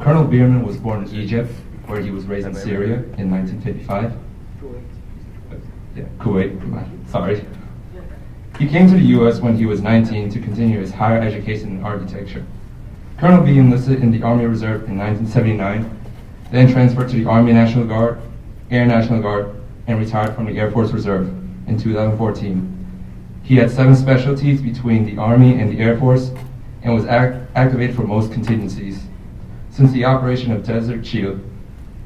Colonel Beermann was born in Egypt, where he was raised in Syria in 1955. Kuwait, sorry. He came to the US when he was 19 to continue his higher education in architecture. Colonel B enlisted in the Army Reserve in 1979, then transferred to the Army National Guard, Air National Guard, and retired from the Air Force Reserve in 2014. He had 7 specialties between the Army and the Air Force and was activated for most contingencies since the operation of Desert Shield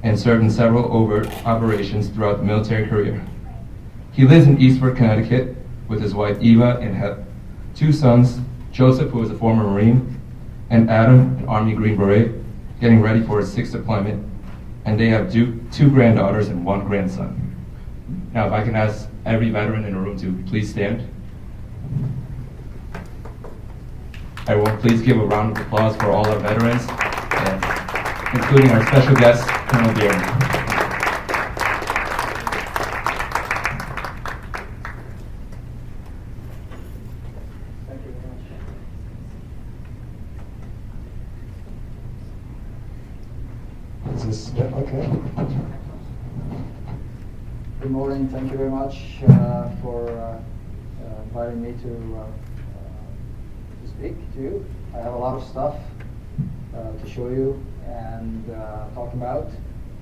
and served in several overt operations throughout the military career. He lives in Eastford, Connecticut with his wife Eva and have 2 sons, Joseph, who is a former Marine, and Adam, an Army Green Beret, getting ready for his 6th deployment, and they have 2 granddaughters and 1 grandson. Now, if I can ask every veteran in the room to please stand. Everyone, please give a round of applause for all our veterans, including our special guest, Colonel Beermann. Thank you very much. Is this okay? Good morning. Thank you very much for inviting me to speak to you. I have a lot of stuff to show you and talk about,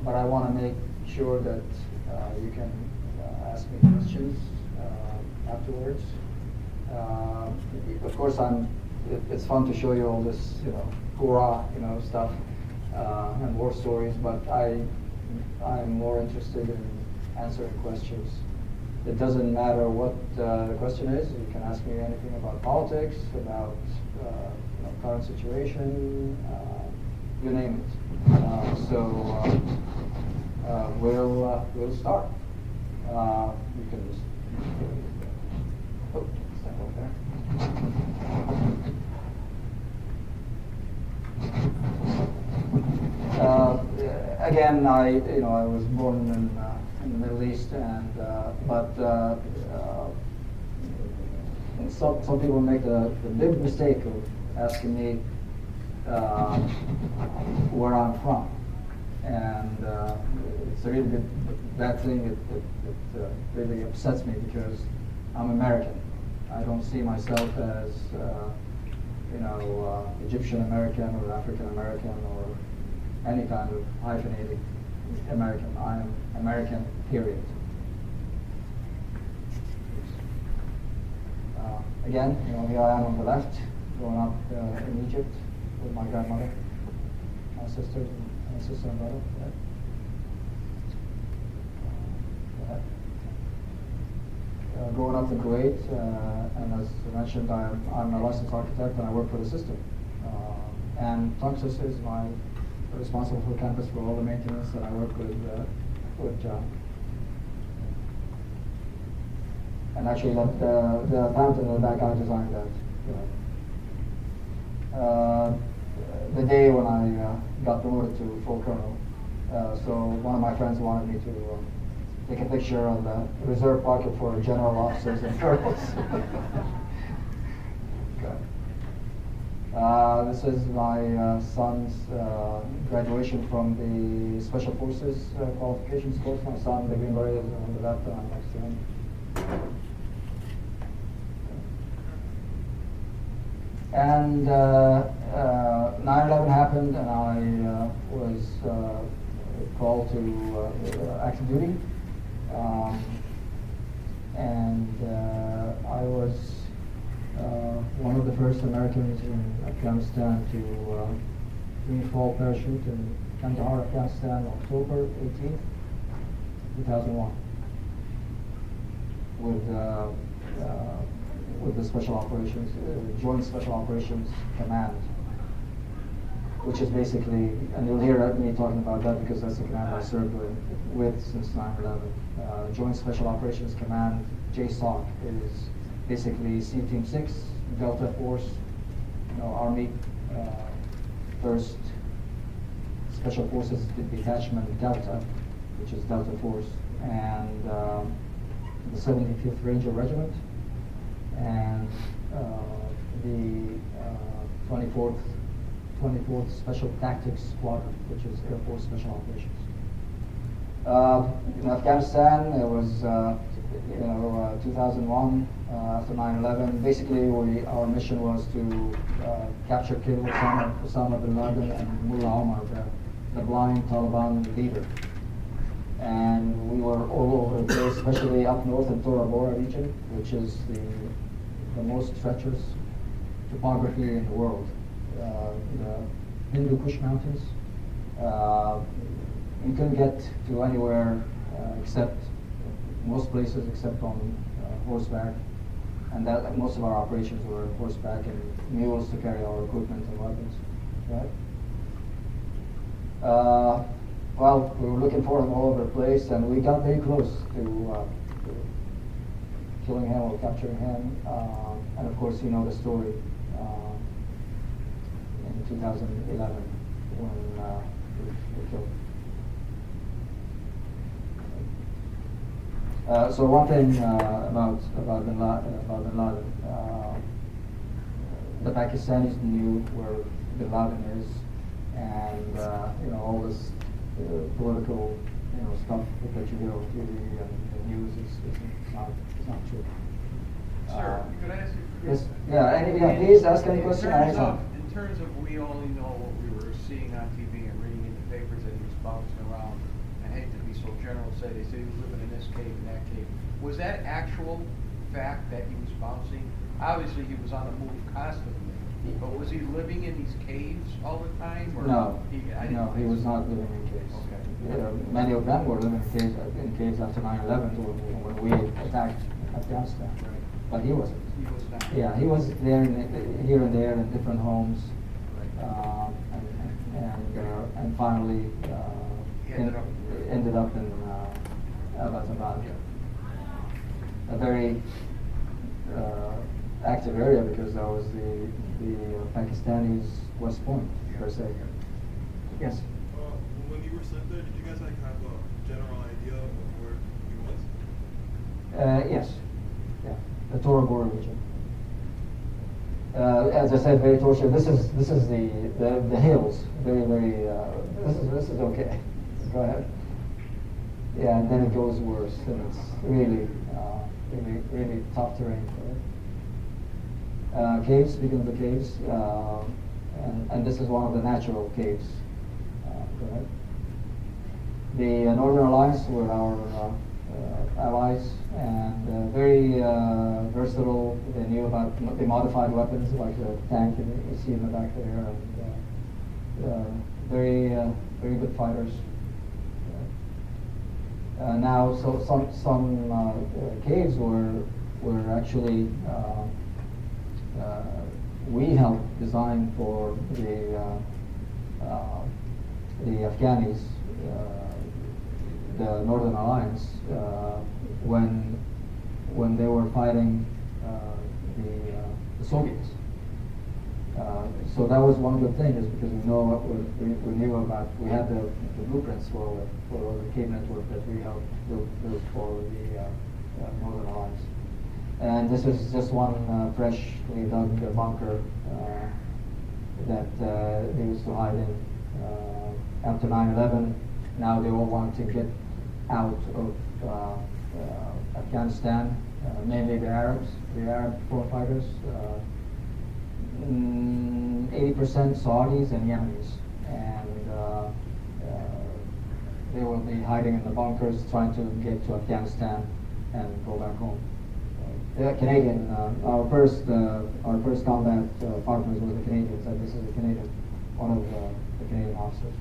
but I want to make sure that you can ask me questions afterwards. Of course, it's fun to show you all this, hoorah, stuff and war stories, but I'm more interested in answering questions. It doesn't matter what the question is. You can ask me anything about politics, about current situation, you name it. We'll start. You can just step over there. Again, I was born in the Middle East, and some people make the big mistake of asking me where I'm from, and it's a really bad thing. It really upsets me because I'm American. I don't see myself as Egyptian American or African American or any kind of hyphenated American. I'm American, period. Again, here I am on the left, growing up in Egypt with my grandmother, my sister and brother. Growing up in Kuwait, and as I mentioned, I'm a licensed architect and I work for the system. And Tunxis is responsible for campus for all the maintenance, and I work with John. And actually, the fountain in the back, I designed that. The day when I got promoted to full colonel, so one of my friends wanted me to take a picture of the reserve pocket for general officers and colonels. Okay. This is my son's graduation from the Special Forces qualifications course. My son, the Green Beret, is on the left, and I'm next to him. And 9/11 happened, and I was called to active duty. I was one of the first Americans in Afghanistan to free-fall parachute in Kandahar, Afghanistan, October 18th, 2001, with the Special Operations, Joint Special Operations Command, which is basically, and you'll hear me talking about that because that's the command I served with since 9/11. Joint Special Operations Command, JSOC, is basically C Team 6, Delta Force, Army, 1st Special Forces Detachment Delta, which is Delta Force, and the 75th Ranger Regiment, and the 24th 24th Special Tactics Squadron, which is Air Force Special Operations. In Afghanistan, it was 2001 after 9/11. Basically, our mission was to capture, kill Osama bin Laden and Mullah Omar, the blind Taliban leader. And we were all over the place, especially up north in Tora Bora region, which is the most treacherous topography in the world. The Hindu Kush Mountains. You couldn't get to anywhere except most places except on horseback, and that most of our operations were horseback and mules to carry our equipment and weapons. Right? Well, we were looking for him all over the place, and we got very close to killing him or capturing him. And of course, you know the story in 2011 when we killed him. So one thing about Bin Laden, the Pakistanis knew where Bin Laden is, and all this political stuff that you hear on TV and the news is not true. Sir, could I ask you? Yes. Yeah. Please ask any question. In terms of we only know what we were seeing on TV and reading in the papers that he was bouncing around. I hate to be so general, say they said he was living in this cave and that cave. Was that actual fact that he was bouncing? Obviously, he was on the move constantly. But was he living in these caves all the time? Or No, he was not living in caves. Okay. Many of them were living in caves after 9/11 when we attacked Afghanistan. Right. But he wasn't. He was not. Yeah, he was there, here and there in different homes, and finally He ended up in Abbottabad, a very active area because that was the Pakistanis' West Point, per se. Yes. When you were sent there, did you guys have a general idea of where he was? Yes. Yeah. The Tora Bora region. As I said, very tortured. This is the hills. Very. This is okay. Go ahead. Yeah, and then it goes worse, and it's really tough terrain. Caves. Speaking of the caves, and this is one of the natural caves. Go ahead. The Northern Alliance were our allies, and very versatile. They knew about the modified weapons like the tank you see in the back there, and very good fighters. Now, so some caves were actually we helped design for the Afghanis, the Northern Alliance, when they were fighting the Soviets. So that was one good thing, is because we knew about, we had the blueprints for the cave network that we helped build for the Northern Alliance. And this is just one freshly dug bunker that they used to hide in after 9/11. Now they all want to get out of Afghanistan, mainly the Arab foreign fighters. 80% Saudis and Yemenis, and they will be hiding in the bunkers, trying to get to Afghanistan and go back home. Canadian, our first combat partners were the Canadians, and this is a Canadian, one of the Canadian officers.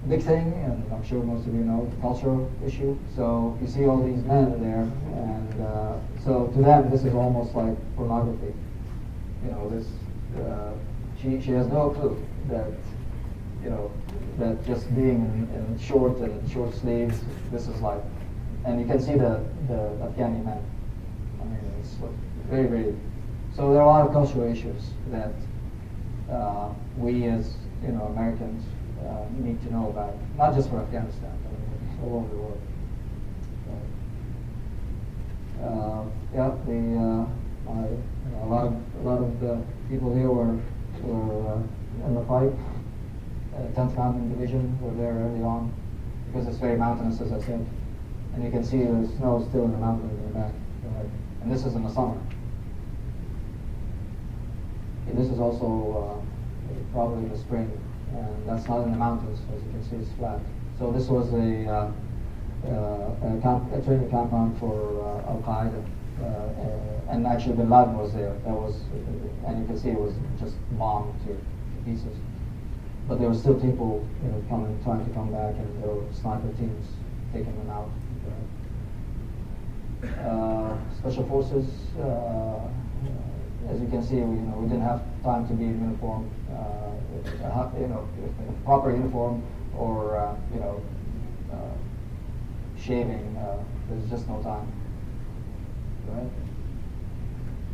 Big thing, and I'm sure most of you know, the cultural issue. So you see all these men there, and so to them this is almost like pornography. This she has no clue that that just being in short sleeves, this is like, and you can see the Afghani men. I mean, it's like very. So there are a lot of cultural issues that we as Americans need to know about, not just for Afghanistan, but all over the world. A lot of the people here were were in the fight. 10th Mountain Division were there early on because it's very mountainous, as I said. And you can see the snow still in the mountains in the back. And this is in the summer. Okay, this is also probably in the spring, and that's not in the mountains. As you can see, it's flat. So this was a training compound for Al Qaeda, and actually Bin Laden was there. That was, and you can see it was just bombed to pieces. But there were still people, trying to come back, and there were sniper teams taking them out. Special forces, as you can see, we didn't have time to be in uniform, proper uniform, or shaving. There's just no time. Right?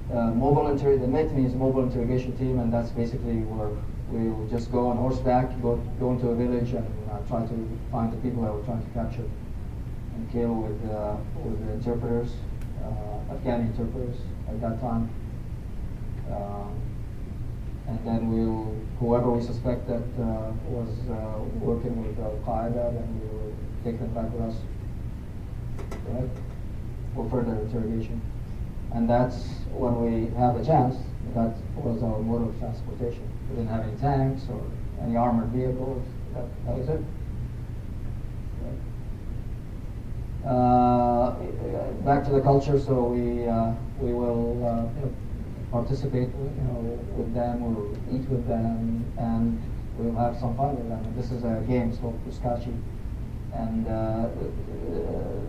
The MIT means mobile interrogation team, and that's basically where we'll just go on horseback, go into a village, and try to find the people that we're trying to capture and kill with the interpreters, Afghani interpreters at that time. And then whoever we suspect that was working with Al Qaeda, then we will take them back with us, right, for further interrogation. And that's when we have the chance. That was our mode of transportation. We didn't have any tanks or any armored vehicles. That was it. Back to the culture. So we will participate, with them. We'll eat with them, and we'll have some fun with them. And this is a game. It's called Puskachi, and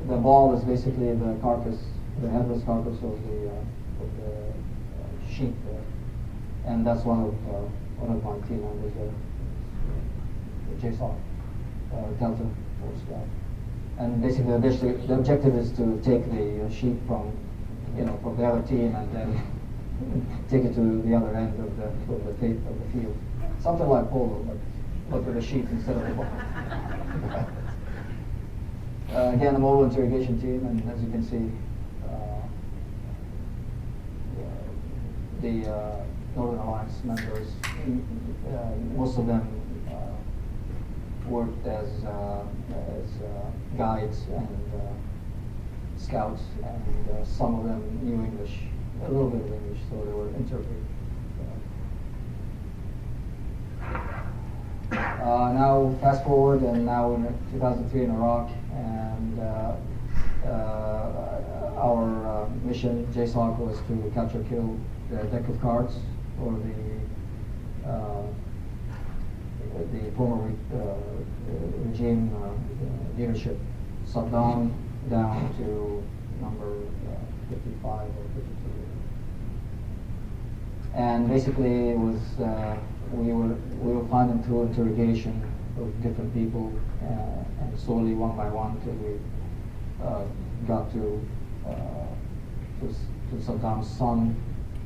the ball is basically the carcass, the headless carcass of the sheep there, and that's one of my team members there, JSOC, Delta Force guy. And basically the objective is to take the sheep from the other team and then take it to the other end of the field. Something like polo, but with a sheep instead of a ball. Again, a mobile interrogation team, and as you can see, the Northern Alliance members, most of them worked as guides and scouts, and some of them knew English, a little bit of English, so they were interpreting. Now, fast forward, and now in 2003 in Iraq, and our mission, JSOC, was to capture, kill the deck of cards, or the former regime leadership, Saddam down to number 55 or 52. And basically, it was we will find them through interrogation of different people, and slowly, one by one, till we got to Saddam's son,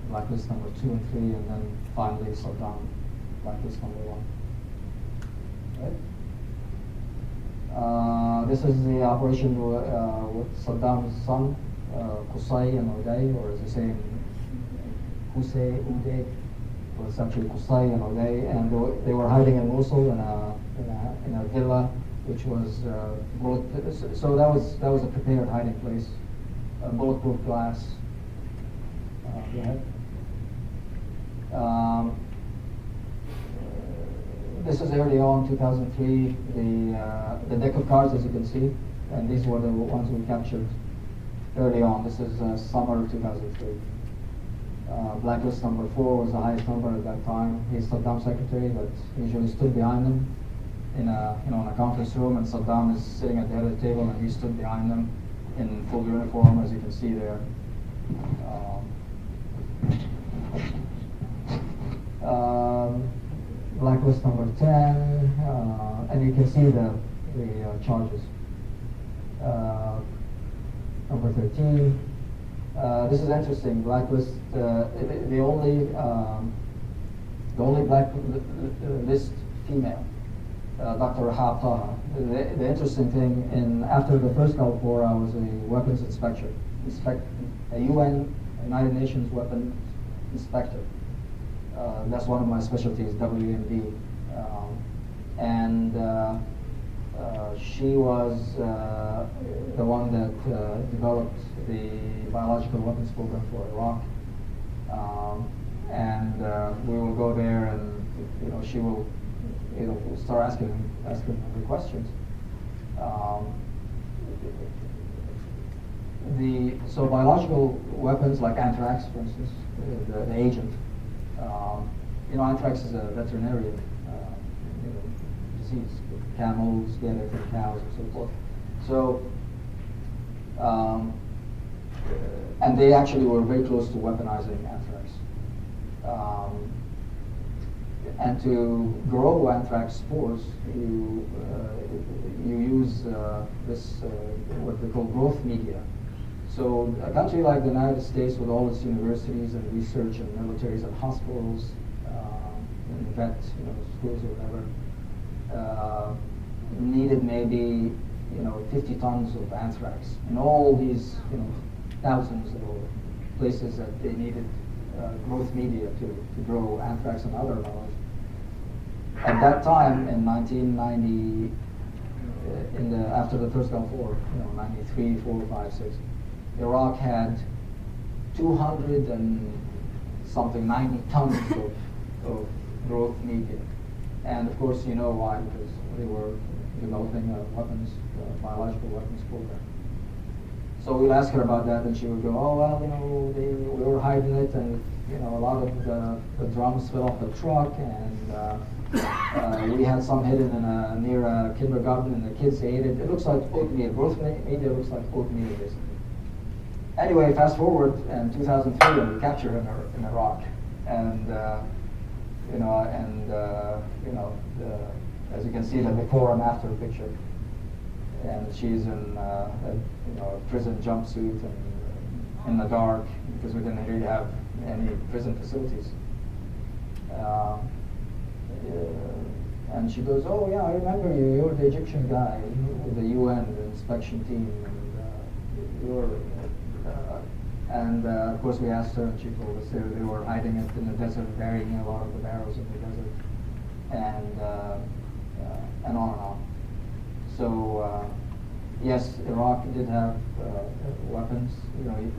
blacklist number 2 and 3, and then finally Saddam, blacklist number 1. Right? This is the operation with Saddam's son, Qusay and Uday, or as they say, Hussein, Uday. Well, it's actually Qusay and Uday, and they were hiding in Mosul in a villa, which was so that was a prepared hiding place, bulletproof glass. Go ahead. This is early on, 2003. The deck of cards, as you can see, and these were the ones we captured early on. This is summer 2003. Blacklist number 4 was the highest number at that time. He's Saddam's secretary, but usually stood behind him in a conference room, and Saddam is sitting at the head of the table, and he stood behind them in full uniform, as you can see there. Blacklist number 10, and you can see the charges. Number 13. This is interesting. Blacklist. The only blacklist female, Dr. Rahab Taha. The interesting thing, after the first Gulf War, I was a weapons inspector, a United Nations weapons inspector. That's one of my specialties, WMD. And she was the one that developed the biological weapons program for Iraq. And we will go there, and she will start asking her questions. So biological weapons like anthrax, for instance, the agent. Anthrax is a veterinarian disease. Camels get it from cows and so forth. So, and they actually were very close to weaponizing anthrax. And to grow anthrax spores, you use this what they call growth media. So a country like the United States, with all its universities and research and militaries and hospitals, and vet schools or whatever, needed maybe 50 tons of anthrax, and all these thousands of places that they needed growth media to grow anthrax and other viruses. At that time, in 1990, after the first Gulf War, 93, 4, 5, 6, Iraq had 200 and something 90 tons of growth media, and of course you know why, because they were developing a biological weapons program. So we'll ask her about that, and she would go, "Oh well, we were hiding it, and a lot of the drums fell off the truck, and we had some hidden near a kindergarten, and the kids ate it. It looks like oatmeal. Growth media looks like oatmeal, basically." Anyway, fast forward in 2003, and we captured her in Iraq, and as you can see, the before and after picture. And she's in a prison jumpsuit and in the dark, because we didn't really have any prison facilities. And she goes, "Oh yeah, I remember you. You're the Egyptian guy with the UN, the inspection team, and of course we asked her, and she told us they were hiding it in the desert, burying a lot of the barrels in the desert, and on and on. So yes, Iraq did have weapons.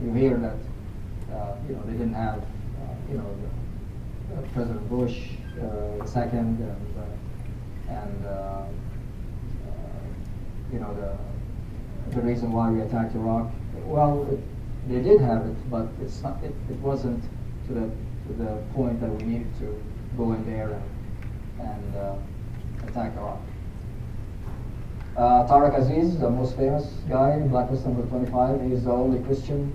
You hear that they didn't have President Bush second, and the reason why we attacked Iraq. Well, they did have it, but it's not. It wasn't to the point that we needed to go in there and attack Iraq. Tariq Aziz, the most famous guy, blacklist number 25. He's the only Christian,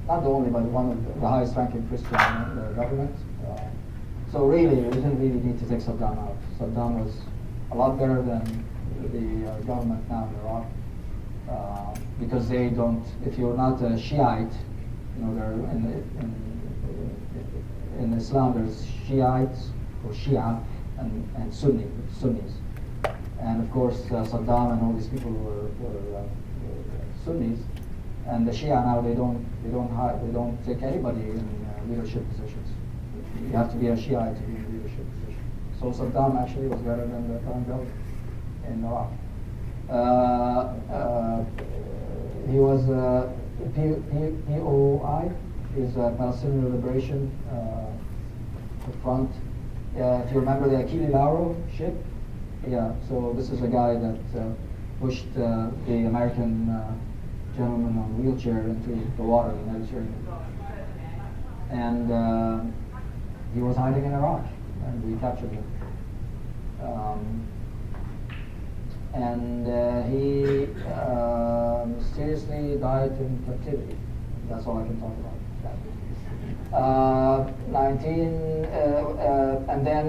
not the only, but one of the highest ranking Christian in the government. So really, we didn't really need to take Saddam out. Saddam was a lot better than the government now in Iraq, because they don't. If you're not a Shiite, they're in Islam there's Shiites or Shia and Sunnis. And of course, Saddam and all these people were Sunnis, and the Shia now they don't take anybody in leadership positions. You have to be a Shiite to be in leadership position. So Saddam actually was better than the current government in Iraq. He was POI, is Palestinian Liberation Front. If you remember the Achille Lauro ship. Yeah, so this is a guy that pushed the American gentleman on a wheelchair into the water in the Mediterranean. And he was hiding in Iraq, and we captured him. And he mysteriously died in captivity. That's all I can talk about. And then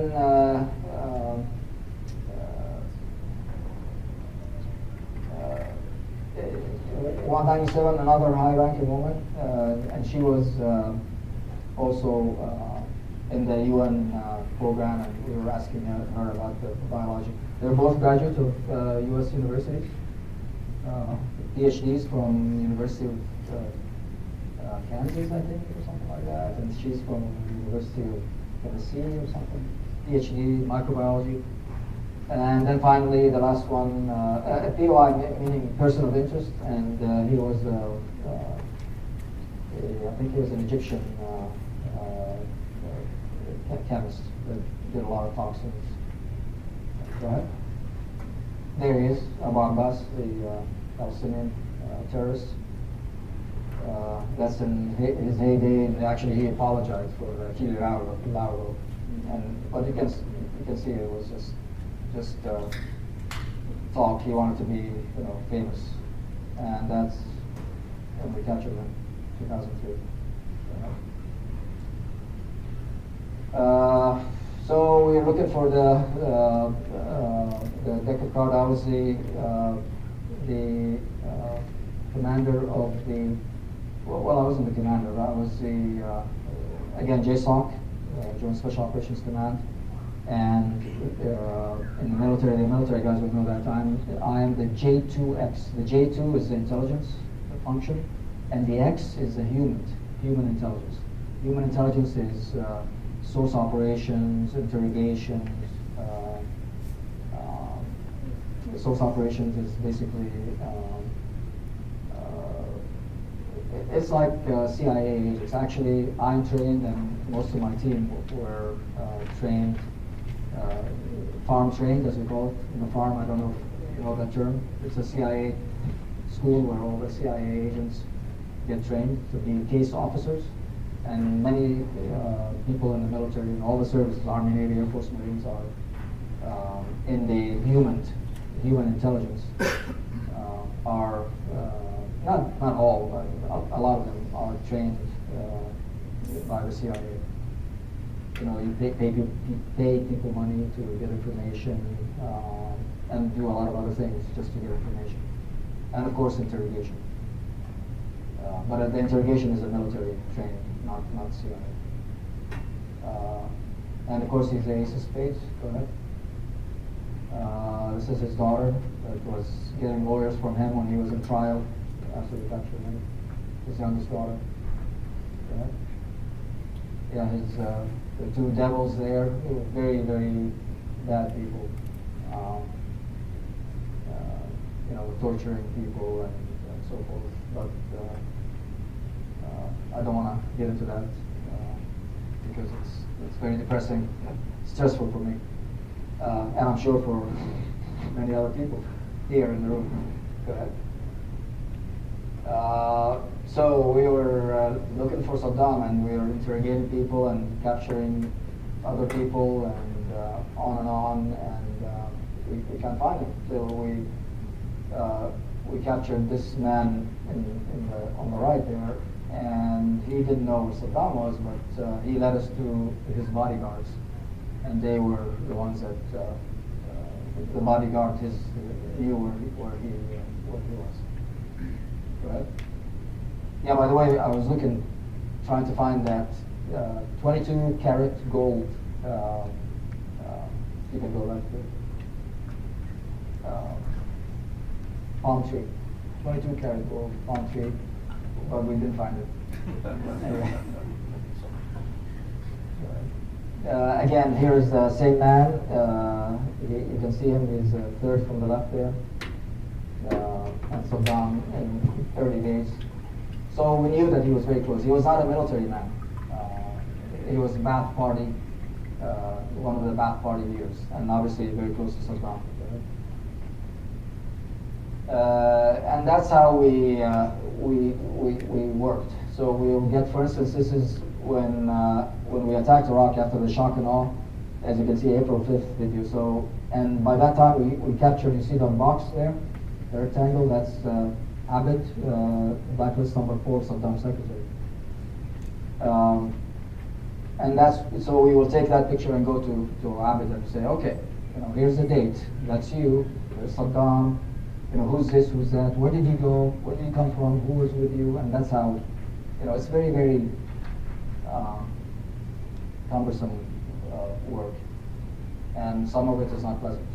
197, another high-ranking woman, and she was also in the UN program, and we were asking her about the biologic. They're both graduates of U.S. universities, PhDs from University of Kansas, I think, or something like that, and she's from University of Tennessee or something, PhD microbiology. And then finally, the last one, POI meaning person of interest, and he was, I think he was an Egyptian chemist that did a lot of toxins. Go ahead. There he is, Abu Abbas, the Palestinian terrorist. That's in his heyday, and actually he apologized for Kili Lauro. But you can see it was just talk. He wanted to be, famous, and that's when we captured him, 2003. So we're looking for the deck card. I was the commander of the. Well, I wasn't the commander. I was the again JSOC, Joint Special Operations Command. And in the military guys would know that I am the J2X. The J2 is the intelligence function, and the X is the human intelligence. Human intelligence is source operations, interrogations. Source operations is basically it's like CIA agents. Actually, I'm trained, and most of my team were trained. Farm trained, as we call it, in the farm. I don't know if you know that term. It's a CIA school where all the CIA agents get trained to be case officers. And many people in the military, in all the services, Army, Navy, Air Force, Marines, are in the human intelligence. Are not all, but a lot of them are trained by the CIA. You pay people money to get information and do a lot of other things just to get information. And of course, interrogation. But the interrogation is a military training, not CIA. And of course, he's the ace of spades. Go ahead. This is his daughter that was getting lawyers from him when he was in trial after we captured him. His youngest daughter. Go ahead. Yeah, the two devils there, they were very, very bad people. Torturing people and so forth. But I don't want to get into that because it's very depressing, stressful for me, and I'm sure for many other people here in the room. Go ahead. So we were looking for Saddam, and we were interrogating people and capturing other people, and on, and we can't find him. So we captured this man on the right there, and he didn't know where Saddam was, but he led us to his bodyguards, and they were the ones that the bodyguard knew where he was. Go ahead. Yeah, by the way, I was trying to find that 22 karat gold. You can go right there. Palm tree. 22 karat gold palm tree, but we didn't find it. Anyway. Again, here's the same man. You can see him. He's third from the left there. And Saddam in early days. So we knew that he was very close. He was not a military man. He was Ba'ath Party, one of the Ba'ath Party leaders, and obviously very close to Saddam. And that's how we worked. So we'll get, for instance, this is when we attacked Iraq after the shock and awe, as you can see, April 5th video. So, and by that time we captured, you see the box there, the rectangle, that's Abed, blacklist number 4, Saddam's secretary. And so we will take that picture and go to Abed and say, okay, here's the date, that's you, there's Saddam, who's this, who's that, where did he go, where did he come from, who was with you, and that's how, it's very, very cumbersome work, and some of it is not pleasant.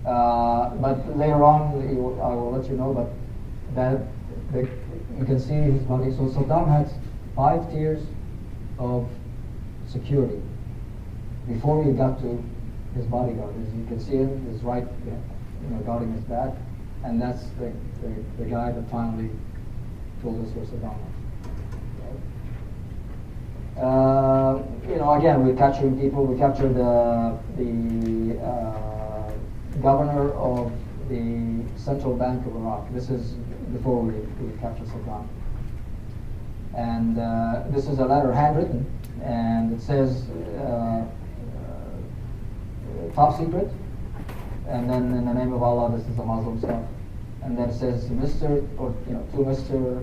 But later on, I will let you know, but that you can see his body. So Saddam had 5 tiers of security before he got to his bodyguard. As you can see him, his right, guarding his back, and that's the guy that finally told us where Saddam was. Again, we're capturing people. We captured the governor of the Central Bank of Iraq. This is before we captured Saddam. And this is a letter handwritten, and it says top secret, and then in the name of Allah, this is a Muslim stuff. And then it says Mr. or to Mr.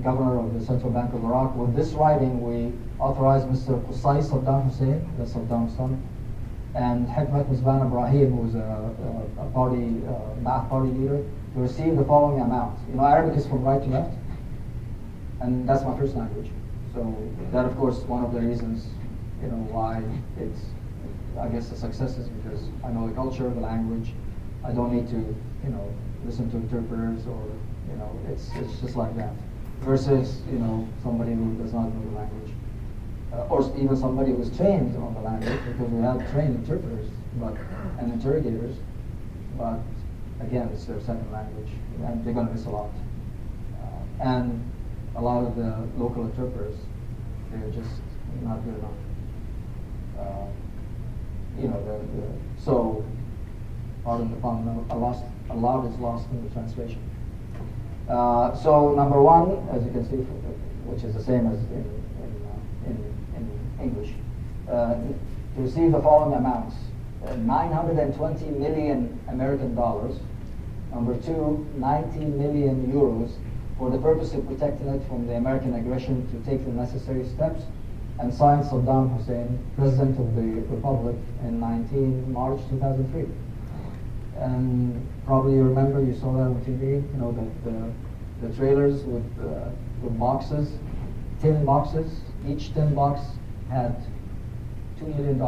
Governor of the Central Bank of Iraq, with this writing we authorize Mr. Qusay Saddam Hussein, that's Saddam's son, and Hikmat Mizban Ibrahim, who's a party, Ba'ath party leader, to receive the following amount. Arabic is from right to left, and that's my first language. So that, of course, one of the reasons, why it's, I guess, a success is because I know the culture, the language. I don't need to, listen to interpreters or, it's just like that. Versus, somebody who does not know the language. Or even somebody who's trained on the language, because we have trained interpreters and interrogators, but again, it's their second language, and they're going to miss a lot. And a lot of the local interpreters, they're just not good enough. So, pardon the pun, a lot is lost in the translation. So number one, as you can see, which is the same as in English, to receive the following amounts: 920 million American dollars. Number two, 90 million euros for the purpose of protecting it from the American aggression, to take the necessary steps, and signed Saddam Hussein, President of the Republic, in March 2003. And probably you remember, you saw that on TV, the trailers with boxes, tin boxes. Each tin box had $2 million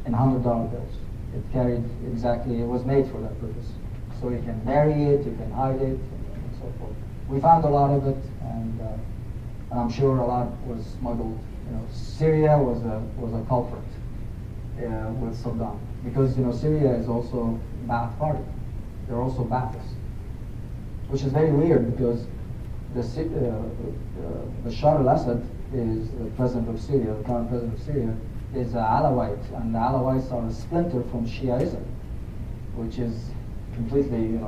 in $100 bills. It carried exactly, it was made for that purpose. So you can bury it, you can hide it, and so forth. We found a lot of it, and I'm sure a lot was smuggled. Syria was a culprit with Saddam, because Syria is also Ba'ath party. They're also Ba'athists, which is very weird because Bashar al-Assad is the president of Syria, the current president of Syria, is an Alawite, and the Alawites are a splinter from Shiaism, which is completely,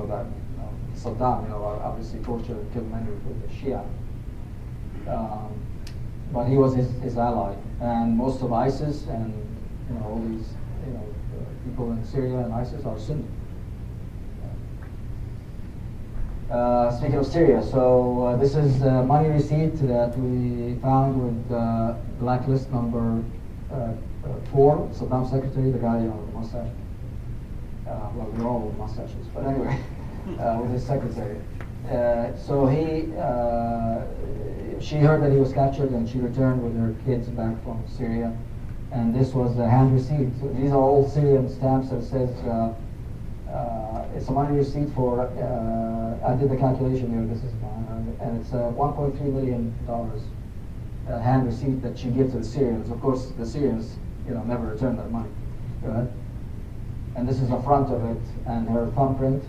Saddam, obviously tortured and killed many with the Shia. But he was his ally, and most of ISIS and all these people in Syria and ISIS are Sunni. Speaking of Syria, so this is the money receipt that we found with blacklist number 4, Saddam's secretary, the guy on the mustache. Well, we're all with mustaches, but anyway, with his secretary. So she heard that he was captured, and she returned with her kids back from Syria. And this was the hand receipt. So these are all Syrian stamps that says it's a money receipt for. I did the calculation here. This is and it's $1.3 million hand receipt that she gives to the Syrians. Of course, the Syrians, never return that money. Go ahead. And this is the front of it, and her thumbprint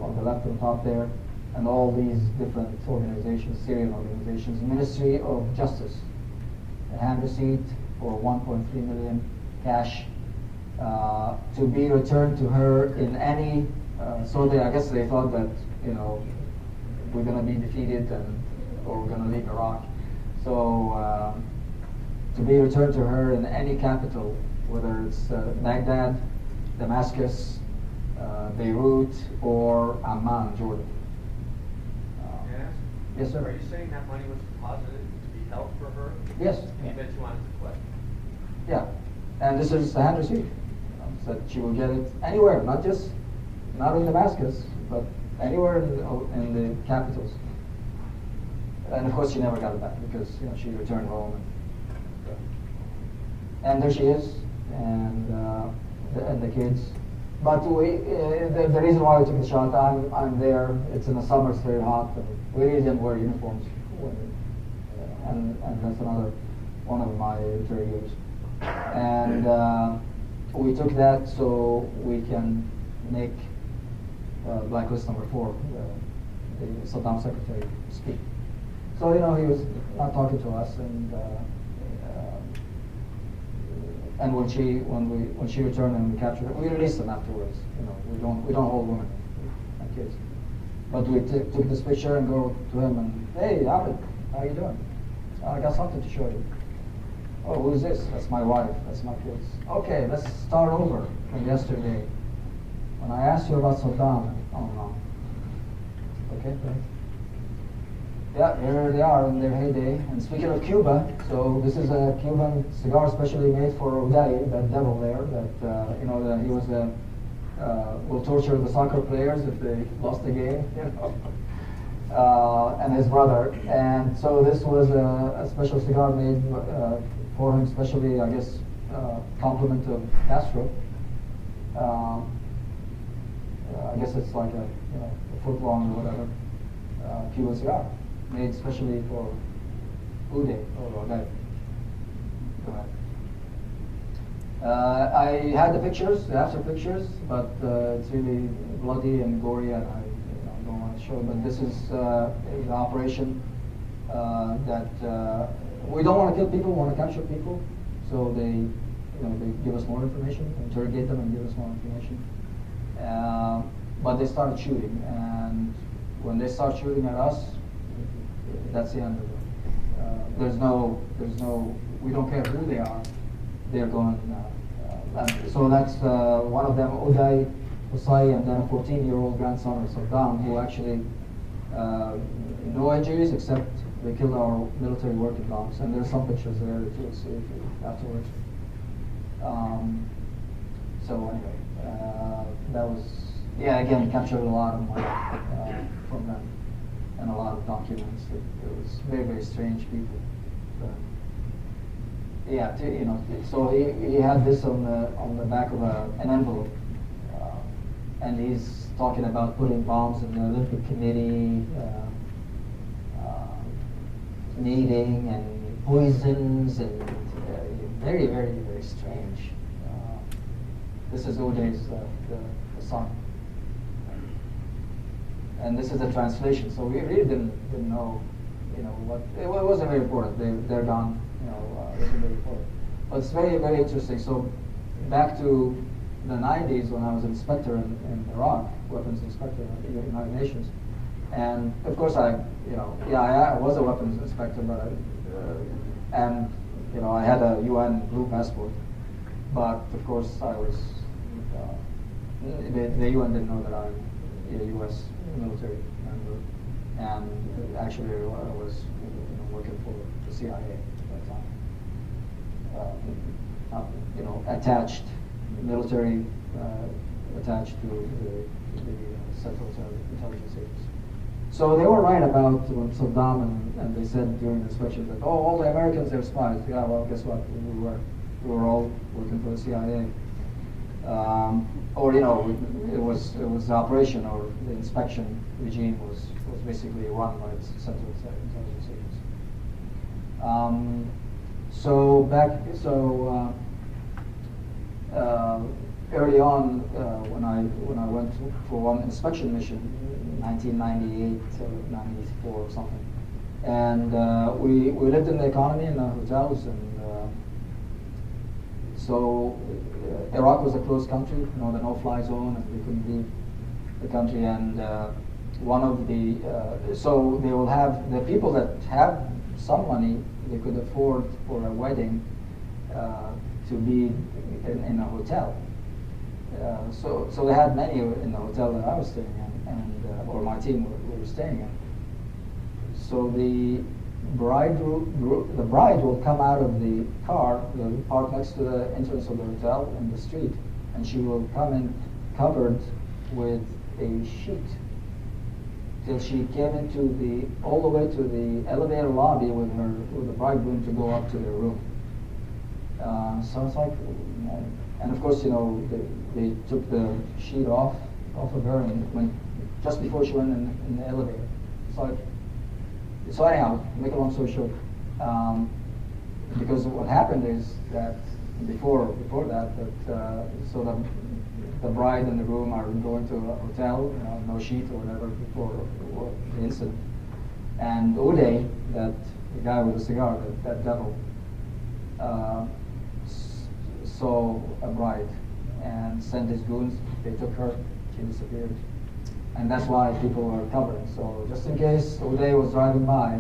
on the left and top there, and all these different organizations, Syrian organizations. Ministry of Justice, a hand receipt for 1.3 million cash to be returned to her in any. So I guess they thought that we're going to be defeated or we're going to leave Iraq. So to be returned to her in any capital, whether it's Baghdad, Damascus, Beirut, or Amman, Jordan. Yes, sir. Are you saying that money was deposited to be held for her? Yes. And you meant you wanted to collect? Yeah, and this is the hand receipt. That she will get it anywhere, not in Damascus, but anywhere in the capitals. And of course, she never got it back because she returned home. And there she is, and the kids. But the reason why we took the shot, I'm there. It's in the summer, it's very hot, and we really didn't wear uniforms. And that's another one of my interviews. And we took that so we can make blacklist number 4, the Saddam secretary, speak. So he was not talking to us, and when she returned and we captured her, we released them afterwards. We don't hold women and kids. But we took this picture and go to him and, hey, Abed, how you doing? I got something to show you. Oh, who's this? That's my wife. That's my kids. Okay, let's start over from yesterday. When I asked you about Saddam, oh no. Okay, great. Yeah, here they are in their heyday. And speaking of Cuba, so this is a Cuban cigar specially made for Uday, that devil there, that that he was will torture the soccer players if they lost the game, and his brother. And so this was a special cigar made for him, especially, I guess, compliment to Castro. I guess it's like a foot long or whatever Cuban cigar, made especially for Uday or Uday. Go ahead. I had the pictures, the after pictures, but it's really bloody and gory, and I don't want to show it. But this is the operation that we don't want to kill people, we want to capture people. So they give us more information, interrogate them, and give us more information. But they started shooting, and when they start shooting at us, that's the end of it. There's no. We don't care who they are. They're going. So that's one of them, Uday, Hussein, and then a 14-year-old grandson of Saddam, who actually no injuries except they killed our military working dogs. And there's some pictures there that you'll see afterwards. So anyway, that was again captured a lot of money from them and a lot of documents. It was very, very strange people. So he had this on the back of an envelope, and he's talking about putting bombs in the Olympic Committee, meeting, and poisons, and very, very, very strange. This is Uday's the son, and this is the translation. So we really didn't know, what it wasn't very important. They're gone. But it's very, very interesting. So back to the 90s when I was inspector in Iraq, weapons inspector at the United Nations, and of course I was a weapons inspector, but I had a UN blue passport, but of course I was the UN didn't know that I'm a U.S. military member, and actually I was working for the CIA. Attached, military attached to the Central Intelligence Agency. So they were right about when Saddam and they said during the inspection that all the Americans are spies. Yeah, well, guess what? We were all working for the CIA. It was the operation or the inspection regime was basically run by the Central Intelligence Agency. Early on, when I went for one inspection mission, 1998 or 94 or something, and we lived in the economy in the hotels, and so Iraq was a closed country, the no-fly zone, and we couldn't leave the country. And one of the so they will have the people that have some money, they could afford for a wedding to be in a hotel. So they had many in the hotel that I was staying in, and or my team were staying in. So the bride will come out of the car, park next to the entrance of the hotel in the street, and she will come in covered with a sheet till she came all the way to the elevator lobby with the bridegroom to go up to their room. So it's like, And of course, they took the sheet off of her, and when just before she went in the elevator. So anyhow, to make a long story short, because what happened is that before that so the bride and the groom are going to a hotel, no sheet or whatever before the incident, and Uday, that the guy with the cigar, that devil, saw a bride and sent his goons. They took her, she disappeared. And that's why people were covering. So just in case Uday was driving by,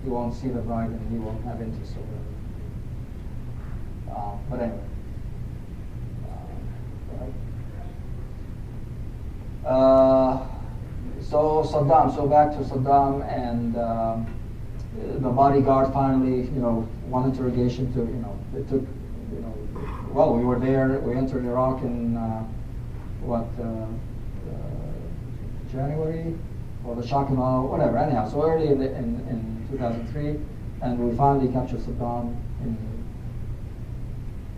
he won't see the bride and he won't have interest or whatever. But anyway. So Saddam, so back to Saddam, and the bodyguard finally, one interrogation to, it took, well, we were there, we entered Iraq in, January, or the Shakamal, whatever, anyhow, so early in 2003, and we finally captured Saddam in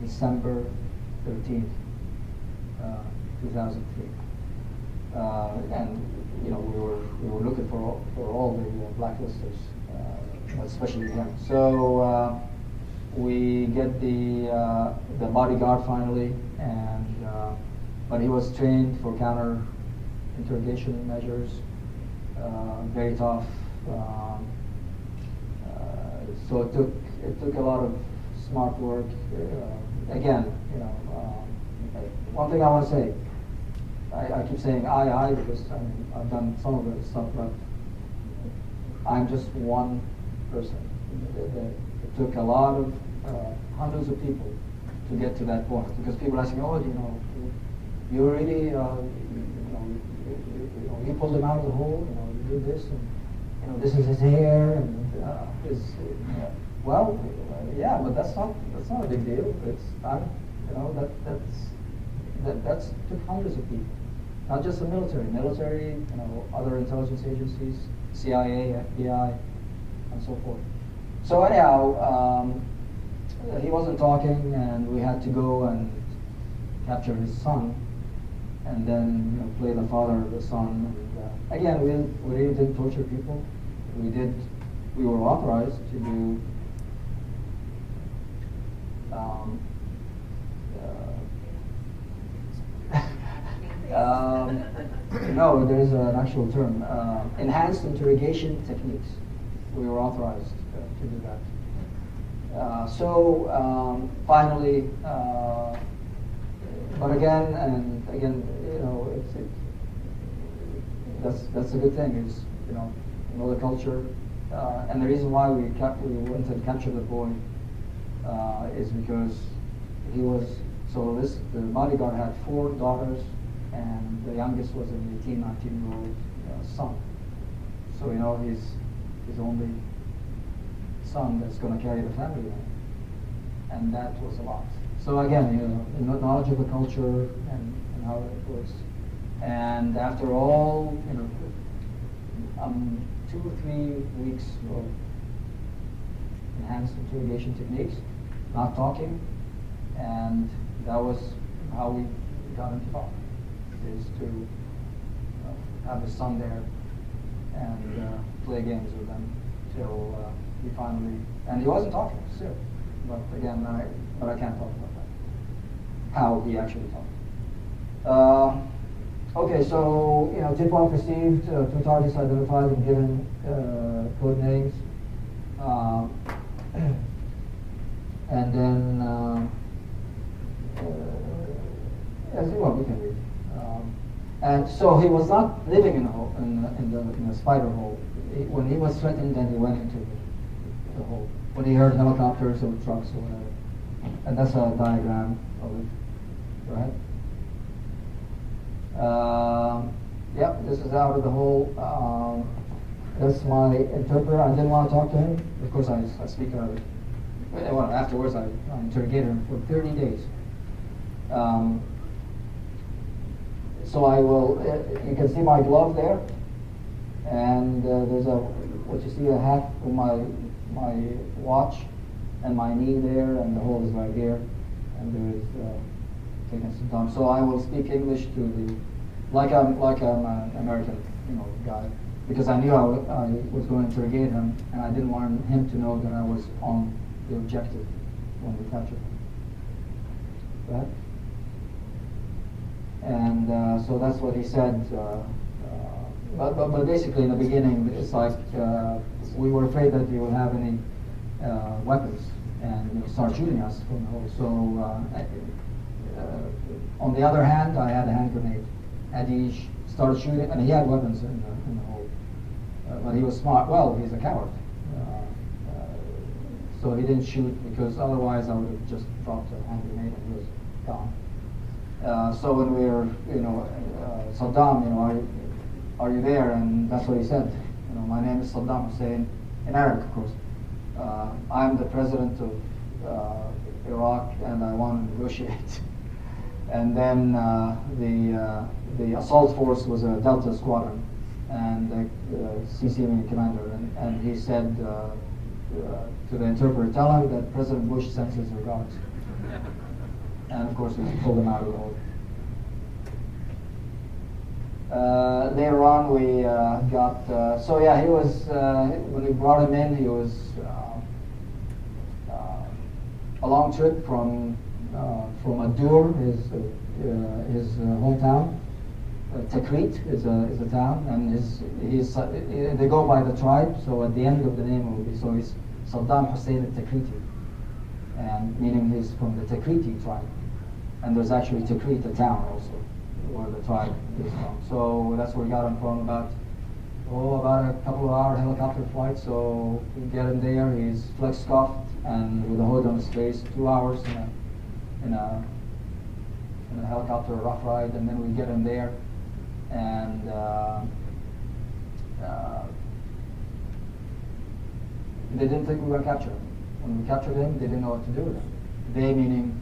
December 13th, 2003. And we were looking for all the blacklisters, especially him. So we get the bodyguard finally, and but he was trained for counter interrogation measures, very tough. So it took a lot of smart work. Again, one thing I want to say. I keep saying I because I've done some of the stuff, but I'm just one person. It took a lot of hundreds of people to get to that point, because people are saying, you really, you pulled him out of the hole, you did this, and this is his hair, and well, yeah, but that's not a big deal. That's took hundreds of people. Not just the military, other intelligence agencies, CIA, FBI, and so forth. So anyhow, he wasn't talking, and we had to go and capture his son, and then play the father of the son. And, again, we really didn't torture people. We were authorized to do. No, there is an actual term. Enhanced interrogation techniques. We were authorized to do that. So finally, but again, that's a good thing. Is the culture, and the reason why we went and captured the boy is because he was. So the bodyguard had 4 daughters, and the youngest was an 18, 19-year-old son. So his only son that's going to carry the family name, and that was a lot. So again, knowledge of the culture and how it works. And after all, 2 or 3 weeks of enhanced interrogation techniques, not talking, and that was how we got him to talk, is to have his son there and play games with him till he finally, and he wasn't talking still, but again, I can't talk about that, how he actually talked. Okay, so tip-off received, 2 targets identified and given code names, and then we can read. And so he was not living in a hole, in a spider hole. When he was threatened, then he went into the hole. When he heard helicopters or trucks or whatever, and that's a diagram of it. Go ahead. Yep, this is out of the hole. That's my interpreter. I didn't want to talk to him. Of course, I speak Arabic. Well, afterwards, I interrogated him for 30 days. So I will. You can see my glove there, and there's what you see a hat for my watch, and my knee there, and the hole is right here, and there's against Saddam. So I will speak English to the, like I'm an American, guy, because I knew I was going to interrogate him, and I didn't want him to know that I was on the objective when we captured him. Go ahead. And so that's what he said. But basically, in the beginning, it's like we were afraid that he would have any weapons and start shooting us from the hole. So on the other hand, I had a hand grenade, and he started shooting, and he had weapons in the hole. But he was smart. Well, he's a coward. So he didn't shoot, because otherwise I would have just dropped a hand grenade and he was gone. So when we were, Saddam, are you there? And that's what he said. My name is Saddam Hussein, in Arabic, of course. I'm the president of Iraq, and I want to negotiate. And then the assault force was a Delta squadron, and the CCMA commander, and he said to the interpreter, tell him that President Bush sends his regards. And of course, we pulled him out of the hole. Later on, we got, he was, when we brought him in, he was a long trip from Adur, his hometown. Tikrit is a town, and they go by the tribe, so at the end of the name it will be, so he's Saddam Hussein al-Tikriti, and meaning he's from the Tikriti tribe. And there's actually Tikrit, a town also, where the tribe is from. So that's where we got him from, about a couple of hour helicopter flight. So we get him there, he's flex scuffed and with a hood on his face, 2 hours in a helicopter rough ride, and then we get him there, and they didn't think we were going to capture him. When we captured him, they didn't know what to do with him. They meaning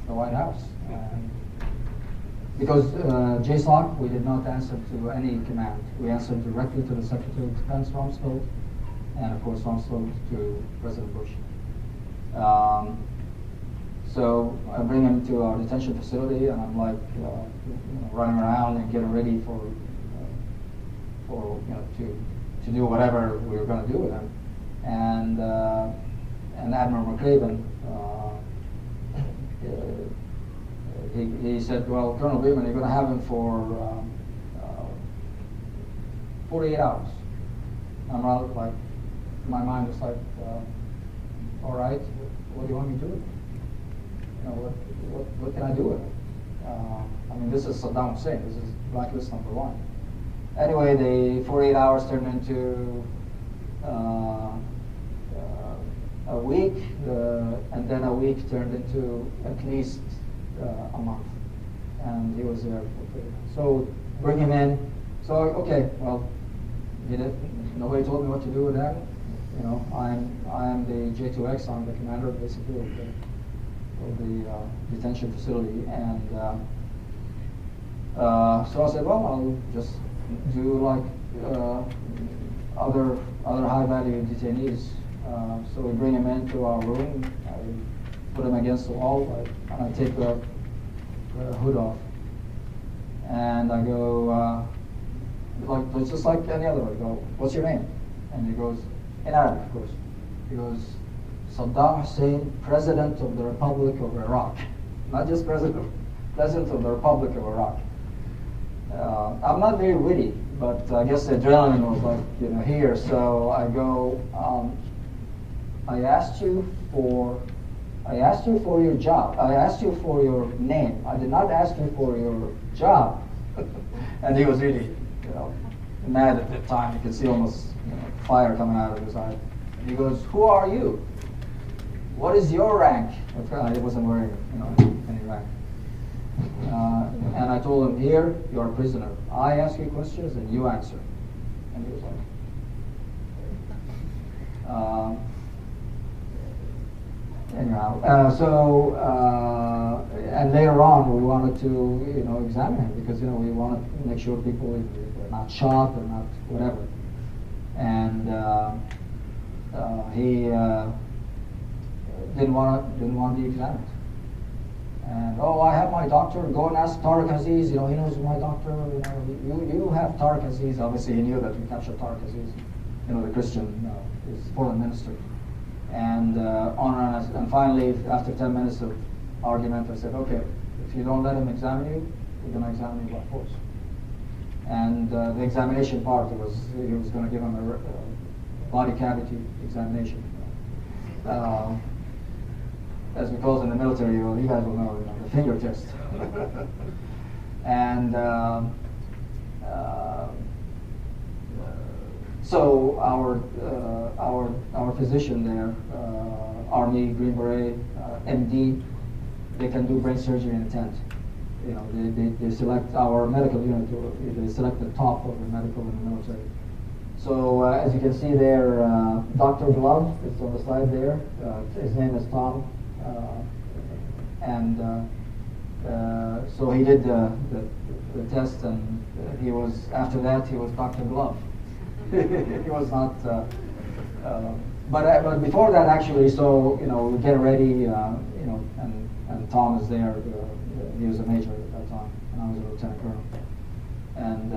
the White House. Because JSOC, we did not answer to any command. We answered directly to the Secretary of Defense, Rumsfeld, and of course Rumsfeld to President Bush. So I bring him to our detention facility, and I'm like running around and getting ready for to do whatever we were going to do with him. And Admiral McRaven, he said, well, Colonel Beermann, you're going to have him for 48 hours. I'm like, my mind was like, all right, what do you want me to do with him? What can I do with it? I mean, this is Saddam Hussein. This is blacklist number 1. Anyway, the 48 hours turned into a week, and then a week turned into at least a month. And he was there for 3 months. So bring him in. So okay, well, nobody told me what to do with that. I am the J2X. I'm the commander, basically, of the detention facility, and so I said, well, I'll just do like other high-value detainees. So we bring him into our room, I put him against the wall, and I take the hood off, and I go, it's just like any other. I go, what's your name? And he goes, in Arabic, of course, he goes, Saddam Hussein, President of the Republic of Iraq. Not just President of the Republic of Iraq. I'm not very witty, but I guess the adrenaline was like, here. So I go, I asked you for your job. I asked you for your name. I did not ask you for your job. And he was really, mad at the time. You could see almost fire coming out of his eye. And he goes, who are you? What is your rank? I wasn't wearing any rank. And I told him, here, you're a prisoner. I ask you questions and you answer. And he was like, and later on we wanted to, examine him, because, we wanted to make sure people were not shot or not whatever. And he didn't want to be examined. And I have my doctor. Go and ask Tariq Aziz. He knows my doctor. You have Tariq Aziz. Obviously, he knew that we captured Tariq Aziz. The Christian, his foreign minister. And and finally, after 10 minutes of argument, I said, okay, if you don't let him examine you, we're going to examine you by force. And the examination part was he was going to give him a body cavity examination. As we call it in the military, you guys will know, the finger test. And so our physician there, Army Green Beret, MD, they can do brain surgery in a tent. They select our medical unit. They select the top of the medical in the military. So as you can see there, Dr. Glove is on the side there. His name is Tom. So he did the test, and after that he was Dr. Glove. He was not. But before that, actually, so we get ready, and Tom is there. He was a major at that time, and I was a lieutenant colonel. And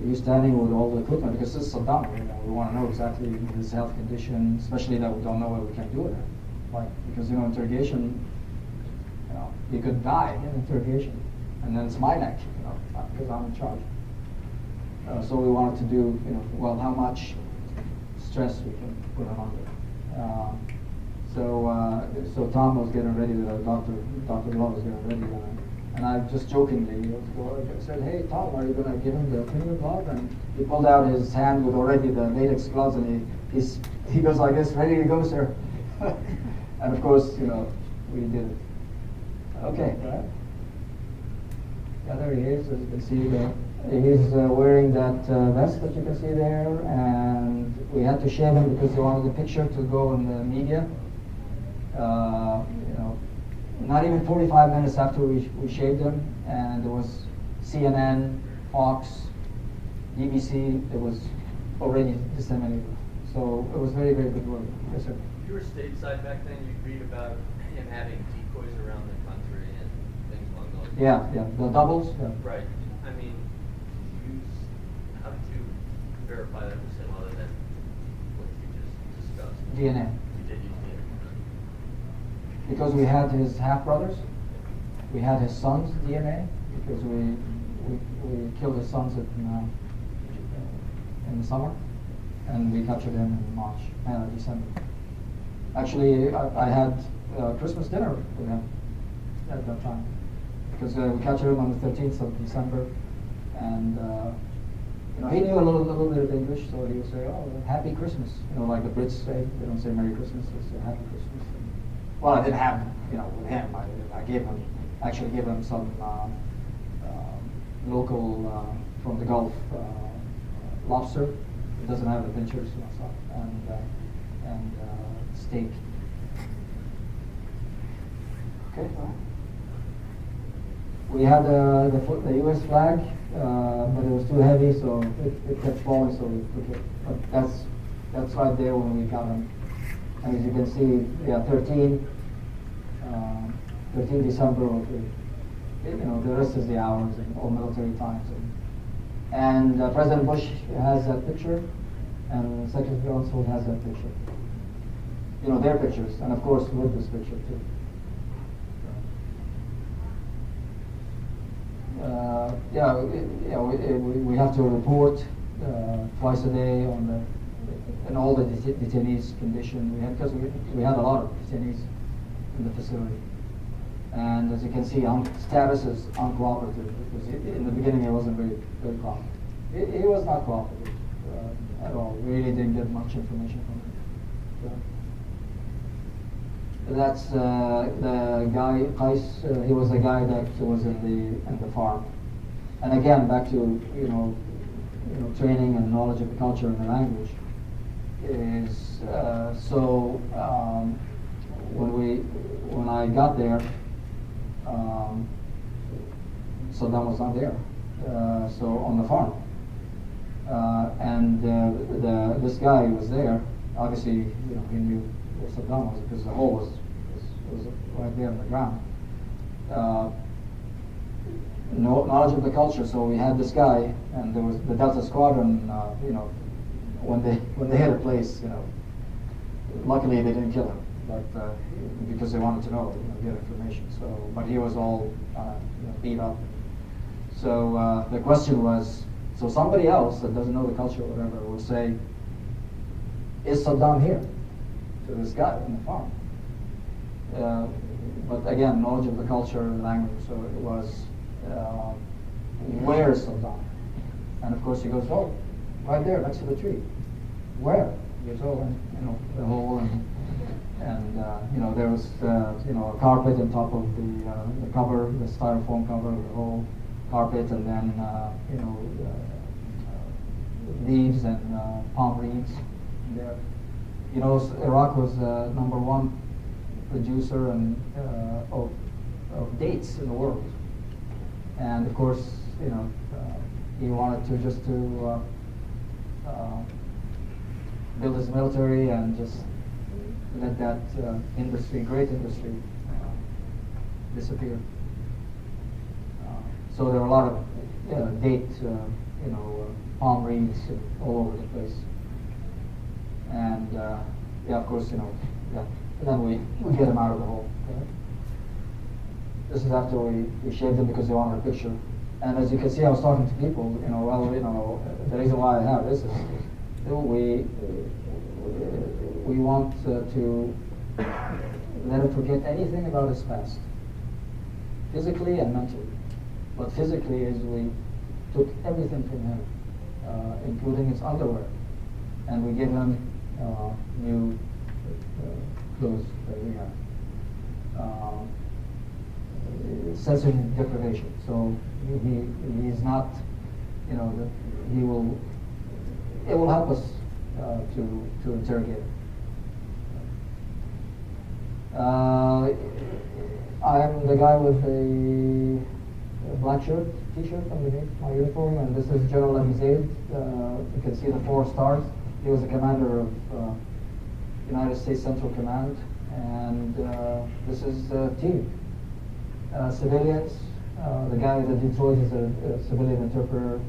he was standing with all the equipment because this is Saddam. We want to know exactly his health condition, especially that we don't know what we can do with it. Because interrogation, he could die in interrogation, and then it's my neck, because I'm in charge. So we wanted to do, how much stress we can put him under. So Tom was getting ready. Dr. Glove was getting ready, and I just jokingly said, "Hey Tom, are you going to give him the finger glove?" And he pulled out his hand with already the latex gloves, and he goes like this, "Ready to go, sir." And of course, we did it. Okay, right? Yeah, there he is. As you can see there, he's wearing that vest that you can see there, and we had to shave him because they wanted the picture to go in the media. Not even 45 minutes after we shaved him, and there was CNN, Fox, BBC. It was already disseminated. So it was very, very good work. Yes, sir. You were stateside back then. You read about him having decoys around the country and things along those lines. Yeah, the doubles. Yeah. Right. I mean, how did you verify that with him other than what you just discussed? DNA. You did use DNA. Because we had his half brothers, we had his son's DNA because we killed his sons in the summer, and we captured him in December. Actually, I had Christmas dinner with him at that time because we captured him on the 13th of December, and he knew a little bit of English, so he would say, "Oh, Happy Christmas," like the Brits say. They don't say Merry Christmas; they say Happy Christmas. Well, I didn't have, with him. I actually gave him some local from the Gulf lobster. It doesn't have the pinchers and stuff, and steak. Okay. We had the U.S. flag, but it was too heavy, so it kept falling. So we took it. But that's right there when we got him. And as you can see, 13 December, the rest is the hours and all military times. And President Bush has that picture, and Secretary Rumsfeld has that picture. Their pictures, and of course with this picture too. We have to report twice a day on and all the detainees' condition because we had a lot of detainees in the facility, and as you can see, status is uncooperative because in the beginning he wasn't very cooperative. He was not cooperative at all. We really didn't get much information from him. That's the guy Qais. He was the guy that was in the farm, and again back to training and knowledge of the culture and the language. When I got there, Saddam was not there, so on the farm, and this guy was there. Obviously, he knew where Saddam was because the hole was right there on the ground. knowledge of the culture. So we had this guy, and there was the Delta Squadron. When they hit a place, luckily they didn't kill him, but because they wanted to know, get information. So, but he was all beat up. So the question was, so somebody else that doesn't know the culture or whatever will say, "Is Saddam here?" To this guy on the farm. But again, knowledge of the culture, language. So it was, where is Saddam? And of course he goes, "Oh, right there, next to the tree." Where? He goes, "Oh, the hole, and there was a carpet on top of the cover, the styrofoam cover, the whole carpet, and then leaves and palm reeds there." Iraq was #1 producer of dates in the world, and of course, he wanted to just build his military and just let that industry, great industry, disappear. So there were a lot of date, palm reeds all over the place. And of course, and then we get him out of the hole. Okay? This is after we shaved him because they wanted a picture. And as you can see, I was talking to people. The reason why I have this is we want to let him forget anything about his past, physically and mentally. But physically is we took everything from him, including his underwear, and we gave him new clothes that we have. Sensory deprivation. So he's not, it will help us to interrogate him. I'm the guy with the black shirt, t-shirt underneath my uniform, and this is General Abi Zaid. You can see the 4 stars. He was the commander of United States Central Command, and this is the team. Civilians, the guy that Detroit is a civilian interpreter.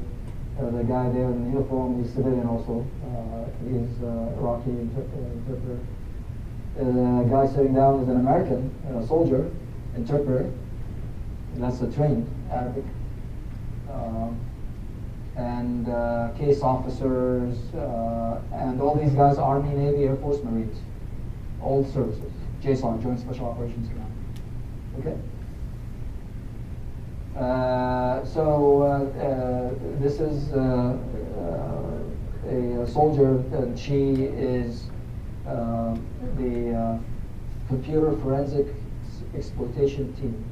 The guy there in the uniform, he's civilian also. He's Iraqi interpreter. The guy sitting down is an American soldier, interpreter. That's a trained Arabic. And case officers, and all these guys, Army, Navy, Air Force, Marines, all services. JSOC, Joint Special Operations Command. Okay? This is a soldier, and she is the computer forensic exploitation team,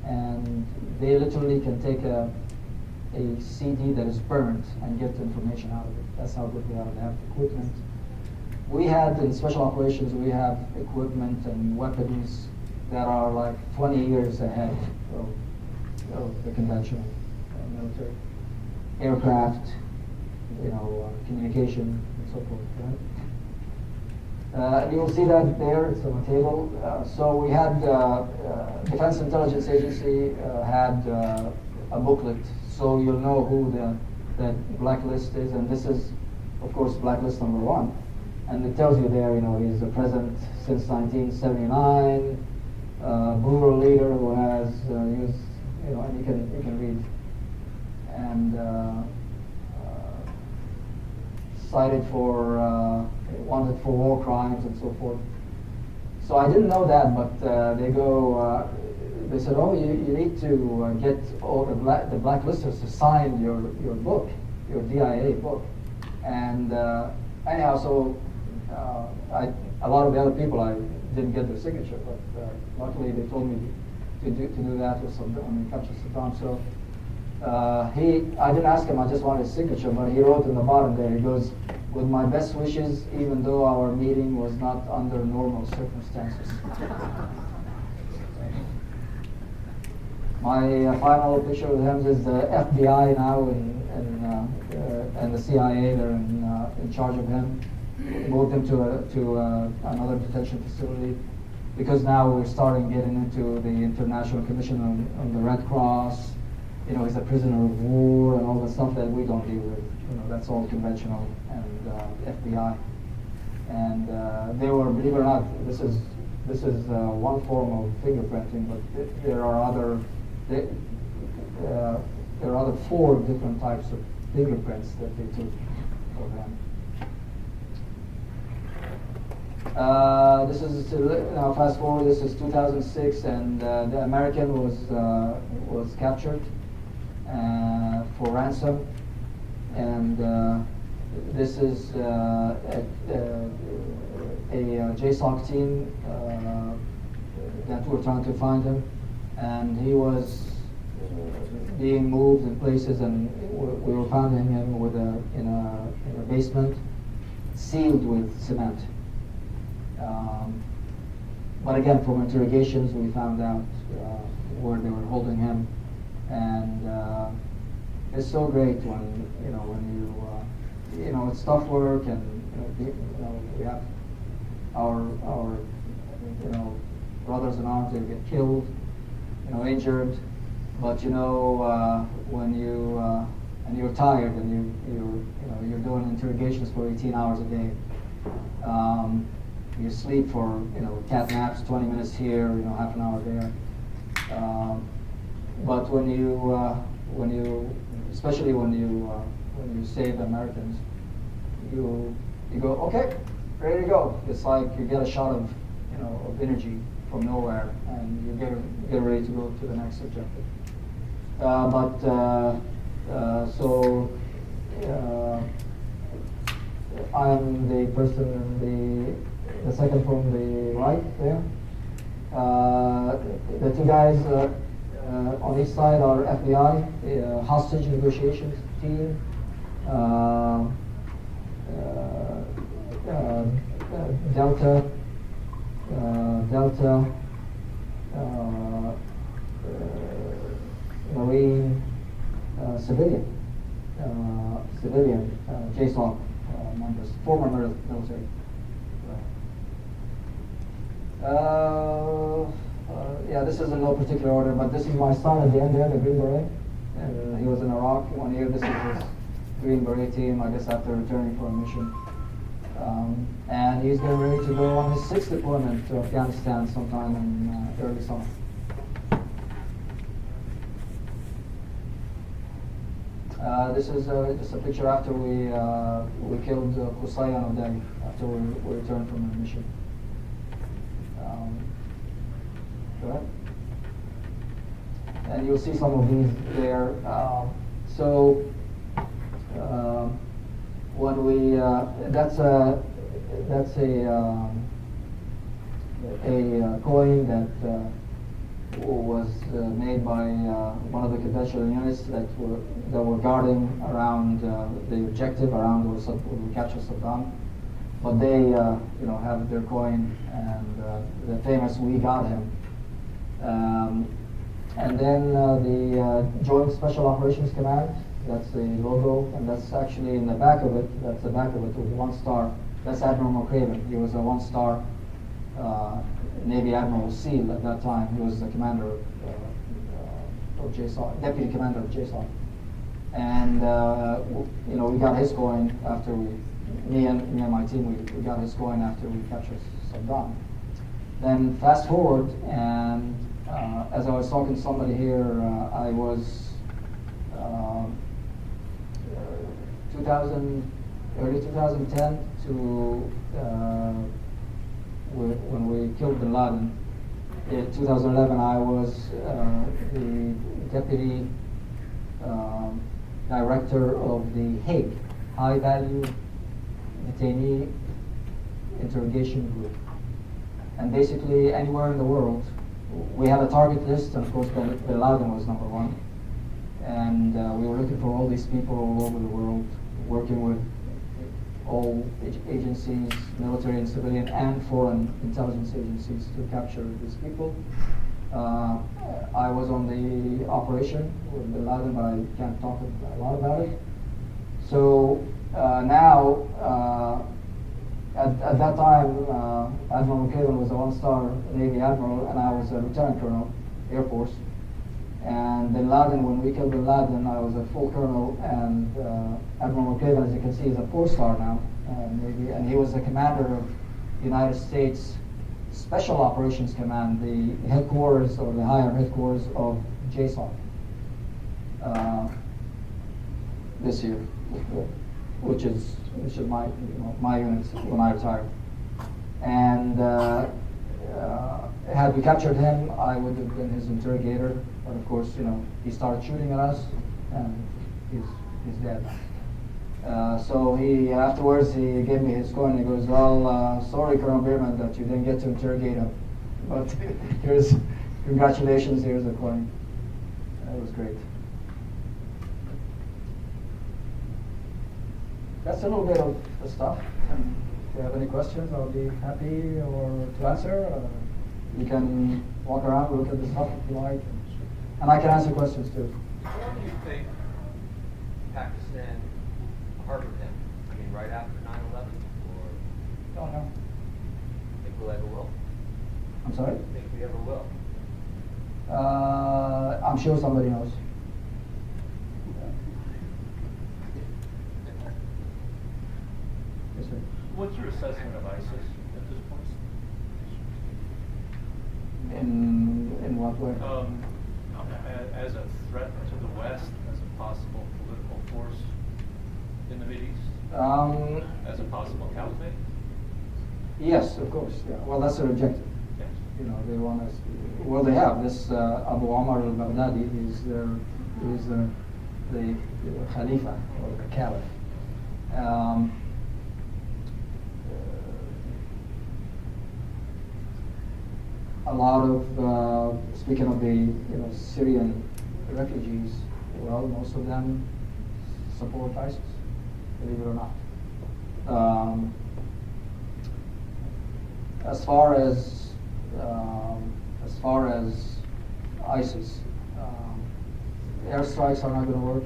and they literally can take a CD that is burnt and get information out of it. That's how good they are. They have equipment. We had in special operations, we have equipment and weapons that are like 20 years ahead of the conventional military. Aircraft, communication, and so forth, right? You'll see that there, it's on the table. So we had, Defense Intelligence Agency had a booklet, so you'll know who the blacklist is, and this is, of course, blacklist #1. And it tells you there, he's the president since 1979, brutal leader who has used, and you can read, and cited for, wanted for war crimes and so forth. So I didn't know that, but they said, "Oh, you need to get all the blacklisters to sign your book, your DIA book." And anyhow, so a lot of the other people, I didn't get their signature, but luckily they told me to do that with Saddam when we captured Saddam. So I didn't ask him, I just wanted his signature, but he wrote in the bottom there, he goes, "With my best wishes, even though our meeting was not under normal circumstances." My final picture with him is the FBI now and the CIA. They're in charge of him. Moved him to another detention facility. because now we're starting getting into the International Commission on the Red Cross. You know, he's a prisoner of war and all the stuff that we don't deal with. You know, that's all conventional and FBI. And they were, believe it or not, this is one form of fingerprinting, but there are other 4 different types of fingerprints that they took of him. This is now fast forward. This is 2006, and the American was captured for ransom, and this is a JSOC team that were trying to find him, and he was being moved in places, and we were finding him in a basement sealed with cement. But again, from interrogations, we found out where they were holding him, and it's so great when it's tough work, and we have our brothers in arms, they get killed, injured, but when you're tired and you're doing interrogations for 18 hours a day. You sleep for cat naps, 20 minutes here, half an hour there. But especially when you save Americans, you go, okay, ready to go. It's like you get a shot of energy from nowhere, and you get ready to go to the next objective. I'm the person in the second from the right there. The 2 guys on each side are FBI, hostage negotiations team, Delta, Marine, civilian JSOC members, former military. Yeah, this is in no particular order, but this is my son at the end there, the Green Beret. And he was in Iraq 1 year. This is his Green Beret team, I guess, after returning from a mission. And he's getting ready to go on his 6th deployment to Afghanistan sometime in early summer. This is just a picture after we killed Hussein after we returned from the mission. Go ahead. And you'll see some of these there. When we that's a coin that was made by one of the conventional units that were guarding around the objective, around where we captured Saddam. But they, have their coin, and the famous "We got him." And then the Joint Special Operations Command. That's the logo, and that's actually in the back of it. That's the back of it with 1 star. That's Admiral McCraven. He was a 1-star Navy Admiral SEAL at that time. He was the commander of JSOC, deputy commander of JSOC. And we got his coin after me and my team, we got his coin after we captured Saddam. Then fast forward, and as I was talking to somebody here, I was early 2010 to when we killed Bin Laden. In 2011, I was the deputy director of the Hague High Value Detainee Interrogation Group. And basically, anywhere in the world, we had a target list, and of course, Bin Laden was number 1. And we were looking for all these people all over the world, working with all agencies, military and civilian, and foreign intelligence agencies to capture these people. I was on the operation with Bin Laden, but I can't talk a lot about it. So now At that time, Admiral McCaven was a one-star Navy admiral, and I was a lieutenant colonel, Air Force. And Bin Laden, when we killed Bin Laden, I was a full colonel, and Admiral McCaven, as you can see, is a 4-star now, Navy, and he was the commander of United States Special Operations Command, the headquarters or the higher headquarters of JSOC this year, which is my my unit when I retired. And had we captured him, I would have been his interrogator. But of course, he started shooting at us, and he's dead. So afterwards he gave me his coin. He goes, "Well, sorry, Colonel Beermann, that you didn't get to interrogate him, but congratulations. Here's the coin." That was great. That's a little bit of the stuff. And if you have any questions, I'll be happy to answer. You can walk around, look at the stuff if you like, and I can answer questions too. How long do you think Pakistan harbored him? I mean, right after 9/11, or Don't know. think we'll ever will? I'm sorry? Think we ever will? I'm sure somebody knows. Yes, sir. What's your assessment of ISIS at this point? In what way? As a threat to the West, as a possible political force in the Mideast, as a possible caliphate? Yes, of course. Yeah. Well, that's their objective. Yes. They want us. Well, they have this Abu Omar al-Baghdadi. He's the Khalifa or the Caliph. A lot of speaking of the Syrian refugees, well, most of them support ISIS, believe it or not. As far as ISIS, airstrikes are not going to work.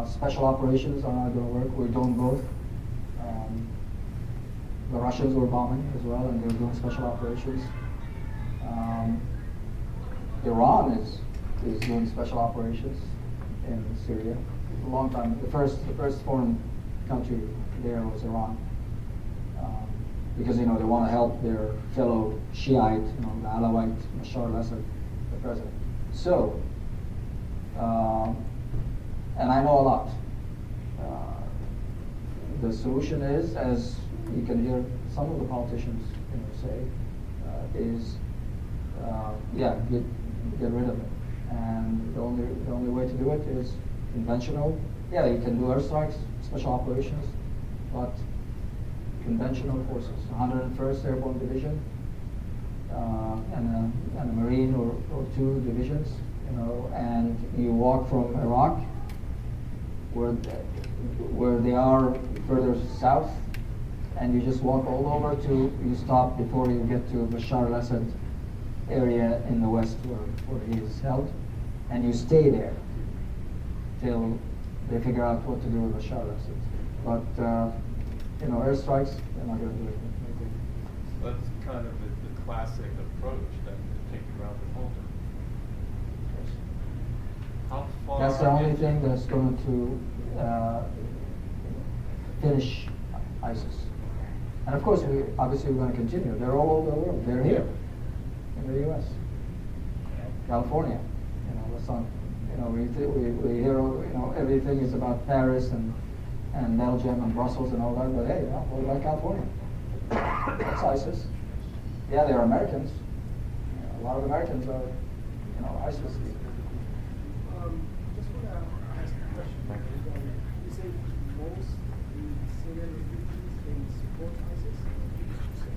Special operations are not going to work. We're doing both. The Russians were bombing as well, and they're doing special operations. Iran is doing special operations in Syria. A long time. The first foreign country there was Iran, because they want to help their fellow Shiite, the Alawite Bashar al-Assad, the president. So, and I know a lot. The solution is, as you can hear some of the politicians say, is get rid of it. And the only way to do it is conventional. Yeah, you can do airstrikes, special operations, but conventional forces. 101st Airborne Division and a Marine or 2 divisions, and you walk from Iraq, where they are further south, and you just walk all over you stop before you get to Bashar al-Assad area in the west where he is held, and you stay there till they figure out what to do with Bashar al-Assad. But airstrikes, they're not going to do anything. That's kind of the classic approach that take you around the whole. How far? That's the only thing that's going to finish ISIS. And of course, we're going to continue. They're all over the world. They're here in the U.S., California. Let's not. We hear everything is about Paris and Belgium and Brussels and all that. But hey, what about California? That's ISIS. Yeah, they're Americans. A lot of Americans are, ISIS. Just want to ask a question. You say most Syrian refugees they support ISIS.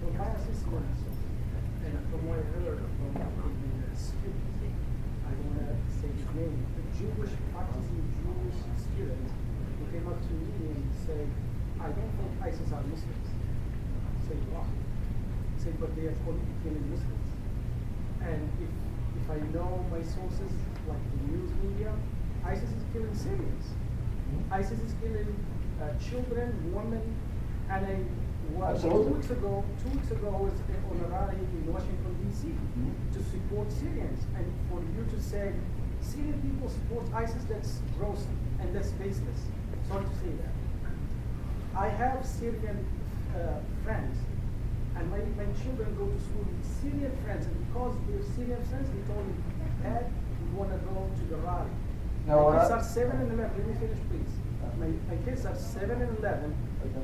Well, my assessment, and from what I heard from the student, I don't want to say his name, the practicing Jewish student who came up to me and said, "I don't think ISIS are Muslims." I say, "Why?" He said, "But they are killing Muslims." And if I know my sources, like the news media, ISIS is killing Syrians. ISIS is killing children, women, and a was Absolutely. 2 weeks ago. 2 weeks ago was on a rally in Washington D.C. to support Syrians, and for you to say Syrian people support ISIS, that's gross and that's baseless. Sorry to say that. I have Syrian friends, and my children go to school with Syrian friends, and because they're Syrian friends, they told me, Dad, we want to go to the rally. No, My kids are 7 and 11. Let me finish, please. My kids are 7 and 11.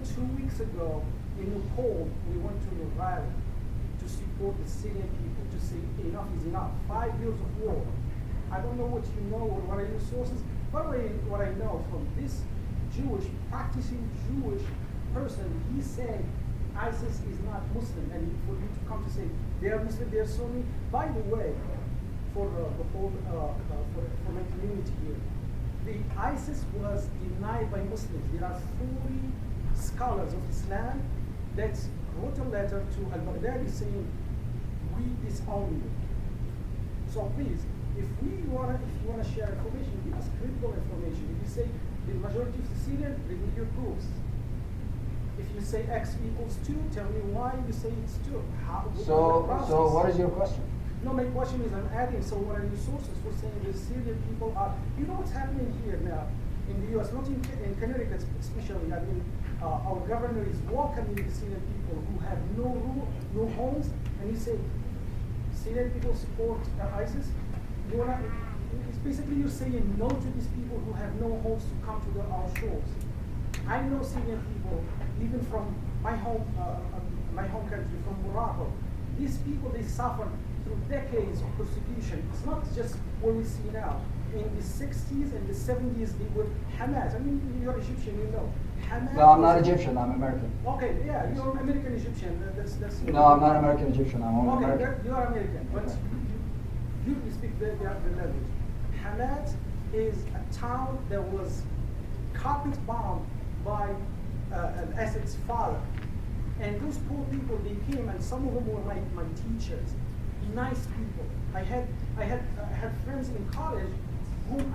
2 weeks ago, in Nepal, we went to the rally to support the Syrian people, to say enough is enough. 5 years of war. I don't know what you know or what are your sources. By the way, what I know from this practicing Jewish person, he said ISIS is not Muslim, and for you to come to say they are Muslim, they are Sunni. By the way, for the whole for my community here, the ISIS was denied by Muslims. There are 40 scholars of Islam that wrote a letter to al-Baghdadi saying, we disown you. So please, if you wanna share information, give us critical information. If you say the majority of the Syrian, read your proofs. If you say X equals 2, tell me why you say it's 2. So what is your question? No, my question is, I'm adding, so what are your sources for saying the Syrian people are, you know what's happening here now in the US, not in Connecticut especially, I mean, our governor is welcoming the Syrian people who have no homes, and you say, Syrian people support ISIS? It's basically you're saying no to these people who have no homes to come to our shores. I know Syrian people, even from my home country, from Morocco. These people, they suffer through decades of persecution. It's not just what we see now. In the 60s and the 70s, they were Hamas. I mean, you're Egyptian, you know. Hamas. No, I'm not Egyptian. I'm American. Okay, yeah, you're American Egyptian. That's. No, I'm not American Egyptian. I'm only okay, American. you are American, but you speak the language. Hamas is a town that was carpet bombed by Assad's father. And those poor people, they came, and some of them were my teachers, nice people. I had friends in college whom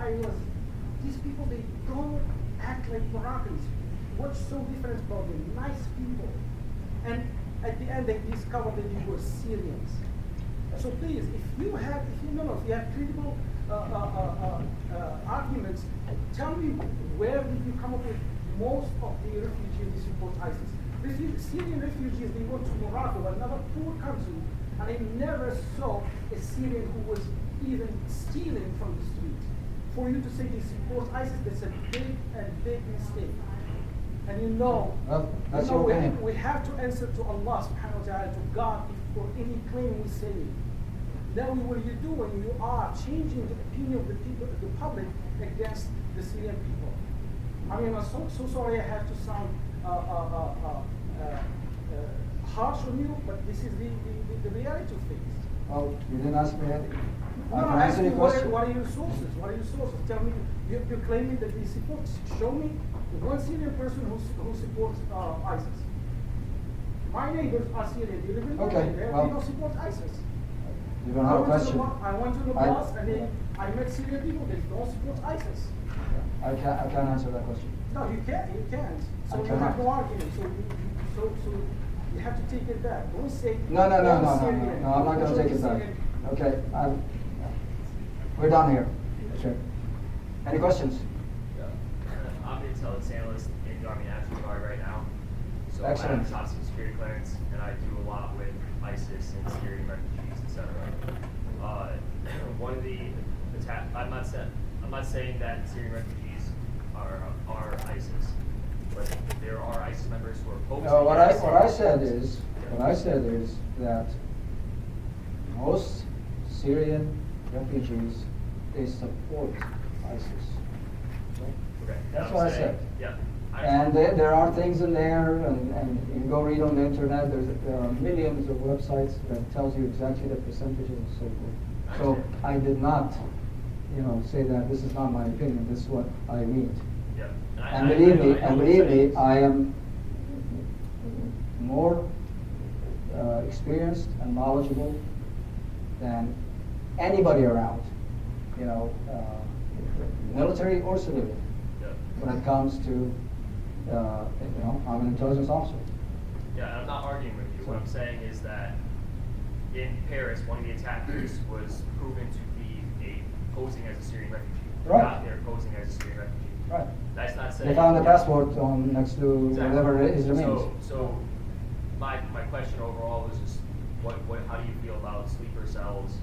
these people, they don't act like Moroccans. What's so different about them? Nice people. And at the end, they discovered that they were Syrians. So please, if you have credible arguments, tell me where did you come up with most of the refugees who support ISIS? Syrian refugees, they went to Morocco, another poor country, and I never saw a Syrian who was even stealing from the street. For you to say they support ISIS, that's a big mistake. And you know, Well, that's your opinion. we have to answer to Allah subhanahu wa ta'ala, to God, for any claim we say. Then what you're doing, you are changing the opinion of the people, the public, against the Syrian people. I mean, I'm so sorry I have to sound harsh on you, but this is the reality of things. Well, you didn't ask me anything. I No, can answer your question. what are your sources? What are your sources? Tell me, you're claiming that they support. Show me one Syrian person who supports ISIS. My neighbors are Syrian. They live in Okay, They well, don't support ISIS. You don't have a question. I went to the bus and I met Syrian people. They don't support ISIS. I can't answer that question. No, you can't. You can't. So I you have cannot. no argument. So you have to take it back. Don't say. No, I'm not going to take it back. Okay, we're done here. Okay. Any questions? I'm an intelligence analyst in the Army National Guard right now. So I Excellent. have top secret clearance, and I do a lot with ISIS and Syrian refugees, etc. One of the I'm not saying that Syrian refugees are ISIS, but there are ISIS members who are opposed. No, to what ISIS. I said is that most Syrian refugees, they support ISIS. Okay, That's I'm what I saying. said. Yeah. And there are things in there, and you can go read on the internet. There are millions of websites that tells you exactly the percentages and so forth. So I did not, say that this is not my opinion. This is what I read. Yeah. And believe me, I am more experienced and knowledgeable than anybody around, military or civilian, Yeah. when it comes to, I'm an intelligence officer. Yeah, I'm not arguing with you. What I'm saying is that in Paris, one of the attackers was proven to be posing as a Syrian refugee. Right. Not there posing as a Syrian refugee. Right. That's not saying. They found a passport on next to Exactly. whatever is remains. So my question overall was just how do you feel about sleeper cells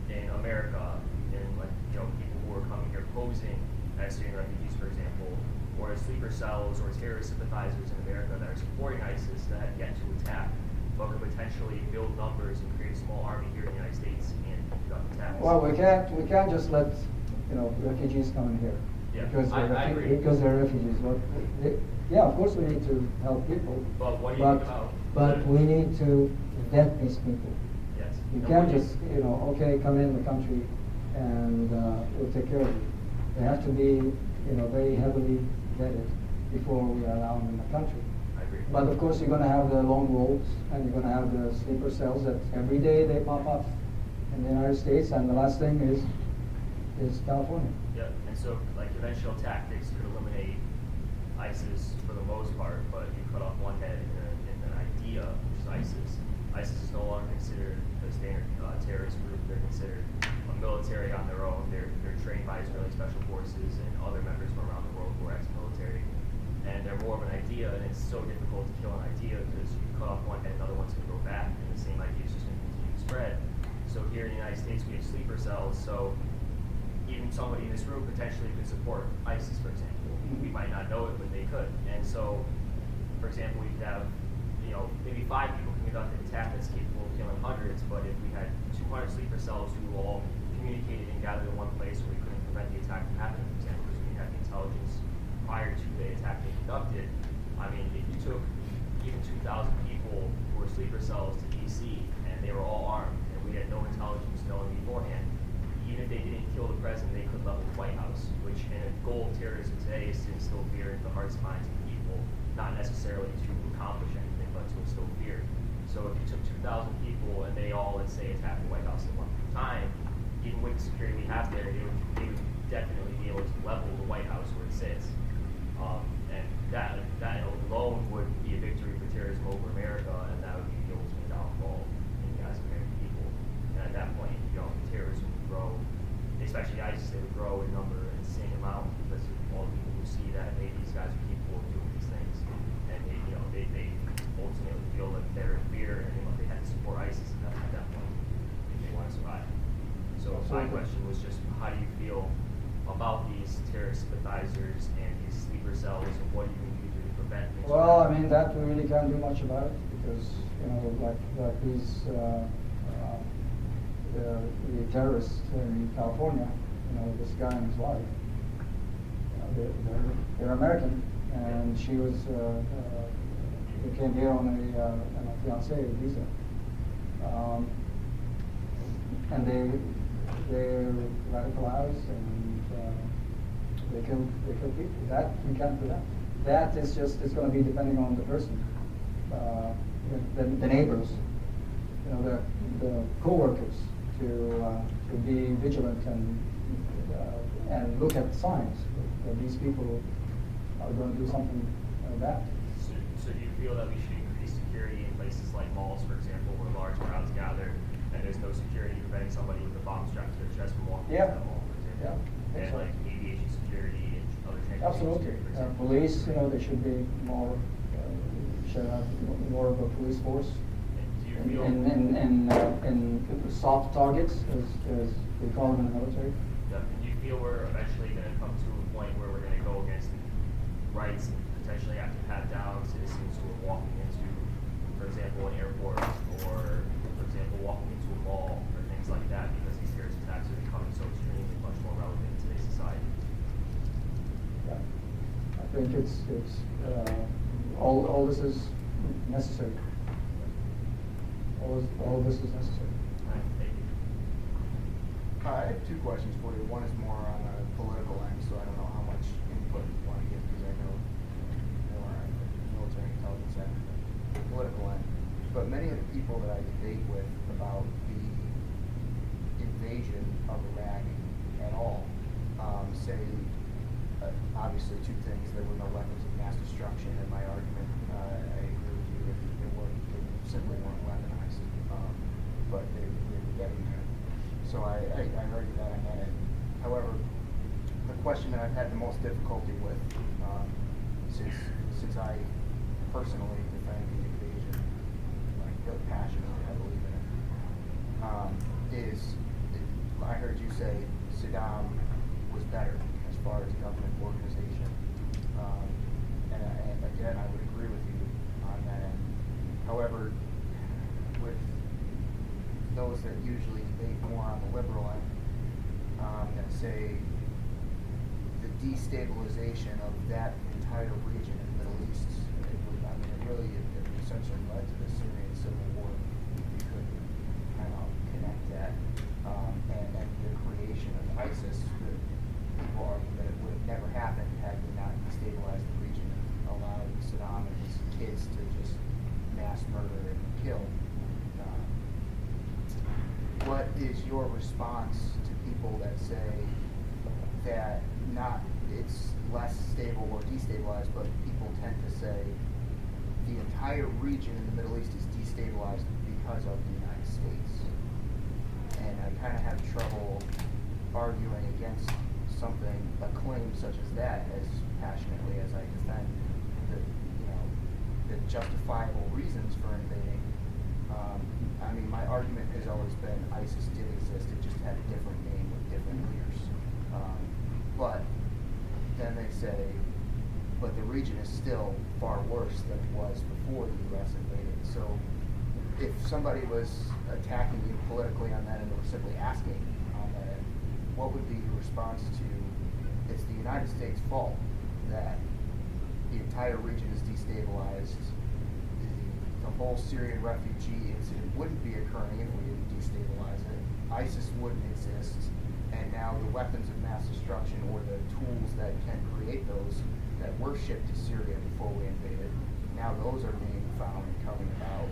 in America, and like people who are coming here posing as Syrian refugees, for example, or sleeper cells or terrorist sympathizers in America that are supporting ISIS that have yet to attack, but could potentially build numbers and create a small army here in the United States and conduct attacks. Well, we can't just let refugees come in here. Yeah, because I agree. because they're refugees. But yeah, of course we need to help people. But what do you think about? But we need to vet these people. Yes. You And can't what do just okay, come in the country and we'll take care of you. They have to be very heavily vetted before we allow them in the country. I agree. But of course, you're going to have the lone wolves, and you're going to have the sleeper cells that every day they pop up in the United States. And the last thing is California. Yeah, and so like conventional tactics could eliminate ISIS for the most part, but you cut off one head in an idea, which is ISIS. ISIS is no longer considered a standard terrorist group. They're considered a military on their own. They're trained by Israeli special forces and other members from around the world who are ex-military. And they're more of an idea, and it's so difficult to kill an idea because you cut off one head, another one's going to go back, and the same idea is just going to continue to spread. So here in the United States, we have sleeper cells, so even somebody in this room potentially could support ISIS, for example. We might not know it, but they could. And so, for example, we could have, maybe 5 people can conduct an attack that's capable of killing hundreds, but if we had 200 sleeper cells who all communicated and gathered in one place, or we couldn't prevent the attack from happening, for example, because we didn't have the intelligence prior to the attack being conducted. I mean, if you took even 2,000 people who were sleeper cells to D.C., and they were all armed, and we had no intelligence knowing beforehand, even if they didn't kill the president, they could level the White House, which in a goal of terrorism today is to instill fear into the hearts and minds of people, not necessarily to accomplish anything, but to instill fear. So if you took 2,000 people and they all, let's say, attacked the White House at one time, even with the security we have there, they would definitely be able to level the White House where it sits. And that alone would be a victory for terrorism over America, and that would be the ultimate downfall in the eyes of American people. And at that point, terrorism would grow, especially ISIS, they would grow in number an insane amount because of all the people who see that maybe these guys are capable of doing these things, and they ultimately feel that they're in fear, and they have to support ISIS at that point if they want to survive. So my question was just, how do you feel about these terrorist sympathizers and these sleeper cells, and what do you do to prevent things? Well, I mean, that we really can't do much about it because like these the terrorists in California, this guy and his wife, they're American, and she was they came here on a fiancé visa, and they're radicalized and they kill people. That we can't prevent. That is just it's going to be depending on the person, the neighbors, the co-workers to be vigilant and look at signs that these people are going to do something bad. So do you feel that we should increase security in places like malls, for example, where large crowds gather, and there's no security preventing somebody with a bomb strapped to their chest from walking into the mall, for example? Yeah. And like aviation security and other transportation Absolutely. security, for example. Police, they should be more, should have more of a police force. Do you feel? In soft targets, as we call them in the military. Yeah. Do you feel we're eventually going to come to a point where we're going to go against rights and potentially have to pat down citizens who are walking into, for example, an airport, or, for example, walking into a mall, or things like that, because these terrorist attacks are becoming so extremely much more relevant in today's society? Yeah. I think it's all this is necessary. All this is necessary. Right, thank you. I have 2 questions for you. One is more on the political end, so I don't know how much input you want to give because I know more on the military intelligence end than the political end. But many of the people that I debate with about the invasion of Iraq at all say obviously 2 things. There were no weapons of mass destruction, and my argument, I agree with you, if there so I heard you that on that end. However, the question that I've had the most difficulty with, since I personally defend the invasion, like really passionately, I believe in it, is I heard you say Saddam was better as far as government organization, and again, I would agree with you on that end. However, with those that usually debate more on the liberal end, that say the destabilization of that entire region in the Middle East, it essentially led to the Syrian civil war. You could kind of connect that, and the creation of ISIS. People argue that it would have never happened had we not destabilized the region and allowed Saddam and his kids to just mass murder and kill. What is your response to people that say that not it's less stable or destabilized, but people tend to say the entire region in the Middle East is destabilized because of the United States? And I kind of have trouble arguing against something, a claim such as that, as passionately as I defend the justifiable reasons for invading. My argument has always been ISIS did exist, it just had a different name with different leaders. But then they say, but the region is still far worse than it was before the U.S. invaded. So if somebody was attacking you politically on that end or simply asking on that end, what would be your response to, it's the United States' fault that the entire region is destabilized, the whole Syrian refugee incident wouldn't be occurring if we didn't destabilize it, ISIS wouldn't exist, and now the weapons of mass destruction or the tools that can create those that were shipped to Syria before we invaded, now those are being found and coming about.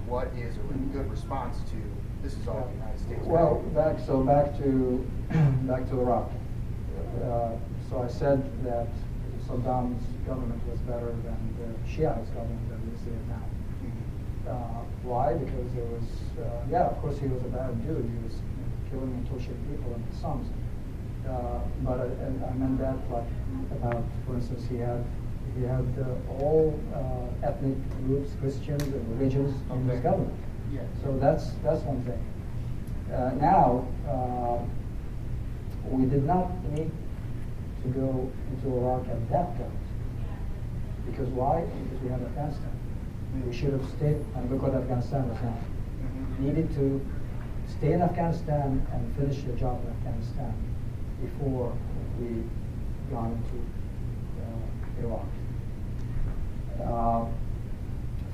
What is a good response to this is all the United States? Well, back to Iraq. So I said that Saddam's government was better than the Shiites' government that we see it now. Why? Because there was, of course he was a bad dude. He was killing and torturing people and sons. But I meant that like about, for instance, he had all ethnic groups, Christians and religions in his government. Yeah. So that's one thing. Now we did not need to go into Iraq at that point. Because why? Because we had Afghanistan. We should have stayed, and look what Afghanistan was now. Needed to stay in Afghanistan and finish the job in Afghanistan before we gone into Iraq.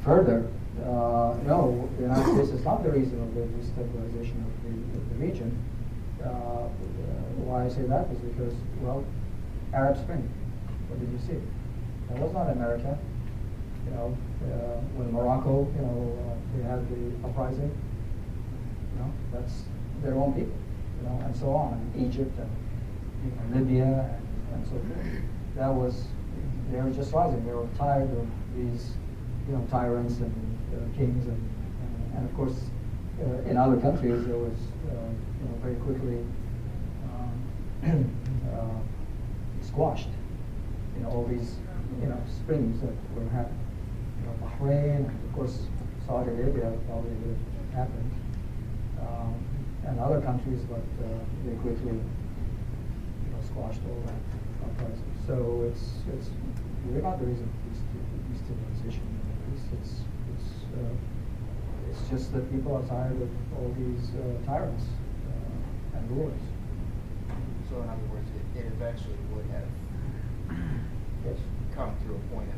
Further, no, the United States is not the reason of the destabilization of the region. Why I say that is because, well, Arab Spring, what did you see? That was not America. When Morocco, they had the uprising, that's their own people, and so on, and Egypt and Libya and so forth. They were just rising. They were tired of these, tyrants and kings, and of course, in other countries there was, very quickly squashed, all these, springs that were happening. Bahrain, of course, Saudi Arabia probably would have happened, and other countries, but they quickly, squashed all that uprising. So we're not the reason for destabilization. It's just that people are tired of all these tyrants and rulers. So in other words, it eventually would have come to a point of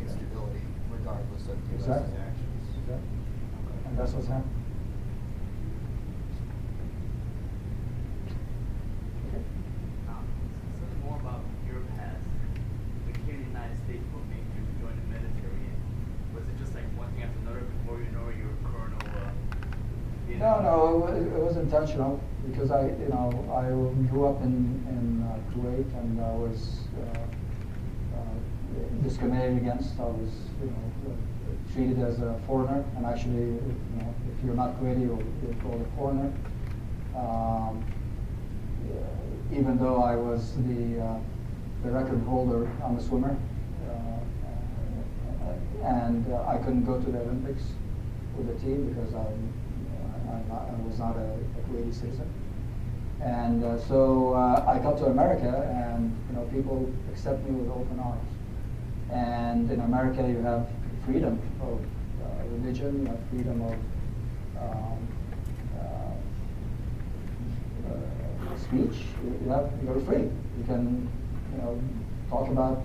instability regardless of the U.S.'s actions. Exactly. Okay. And that's what's happened. Something more about your past. When you came to the United States, what made you join the military? And was it just like one thing after another before you know you were a colonel? No, it was intentional because I grew up in Kuwait, and I was discriminated against. I was treated as a foreigner, and actually, if you're not Kuwaiti, you're called a foreigner. Even though I was the record holder, I'm a swimmer, and I couldn't go to the Olympics with the team because I was not a Kuwaiti citizen. And so I got to America, and people accept me with open arms. And in America, you have freedom of religion, you have freedom of speech. You're free. You can, talk about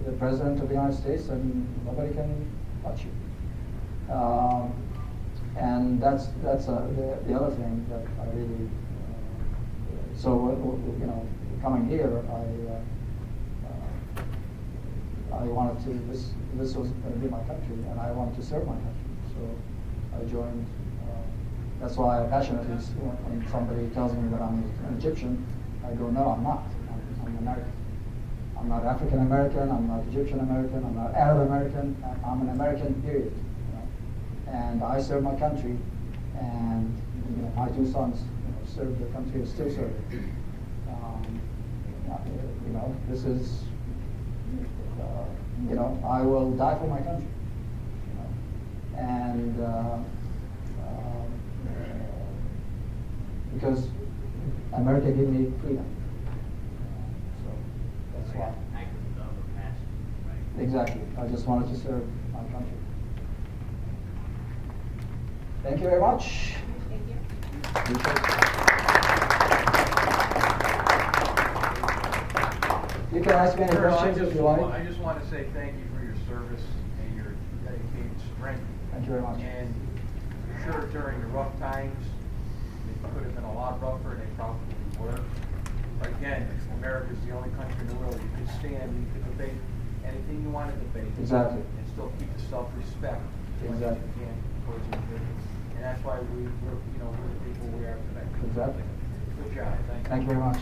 the president of the United States, and nobody can touch you. And that's the other thing that I really. So coming here, I wanted to. This was going to be my country, and I wanted to serve my country. So I joined. That's why I passionately, when somebody tells me that I'm an Egyptian, I go, no, I'm not. I'm American. I'm not African American. I'm not Egyptian American. I'm not Arab American. I'm an American. Period. And I serve my country, and my two sons serve the country and still serve it. This is. I will die for my country. And. Because America gave me freedom. So that's why. Act of love or passion, right? Exactly. I just wanted to serve my country. Thank you very much. Thank you. You can ask me any questions if you like. I just want to say thank you for your service and your dedicated strength. Thank you very much. And for sure during the rough times, they could have been a lot rougher, and they probably were. But again, America is the only country in the world you could stand, you could debate anything you want to debate. Exactly. And still keep the self-respect. Exactly. You can towards individuals. And that's why we're the people we are today. Exactly. Good job. Thank you. Thank you very much.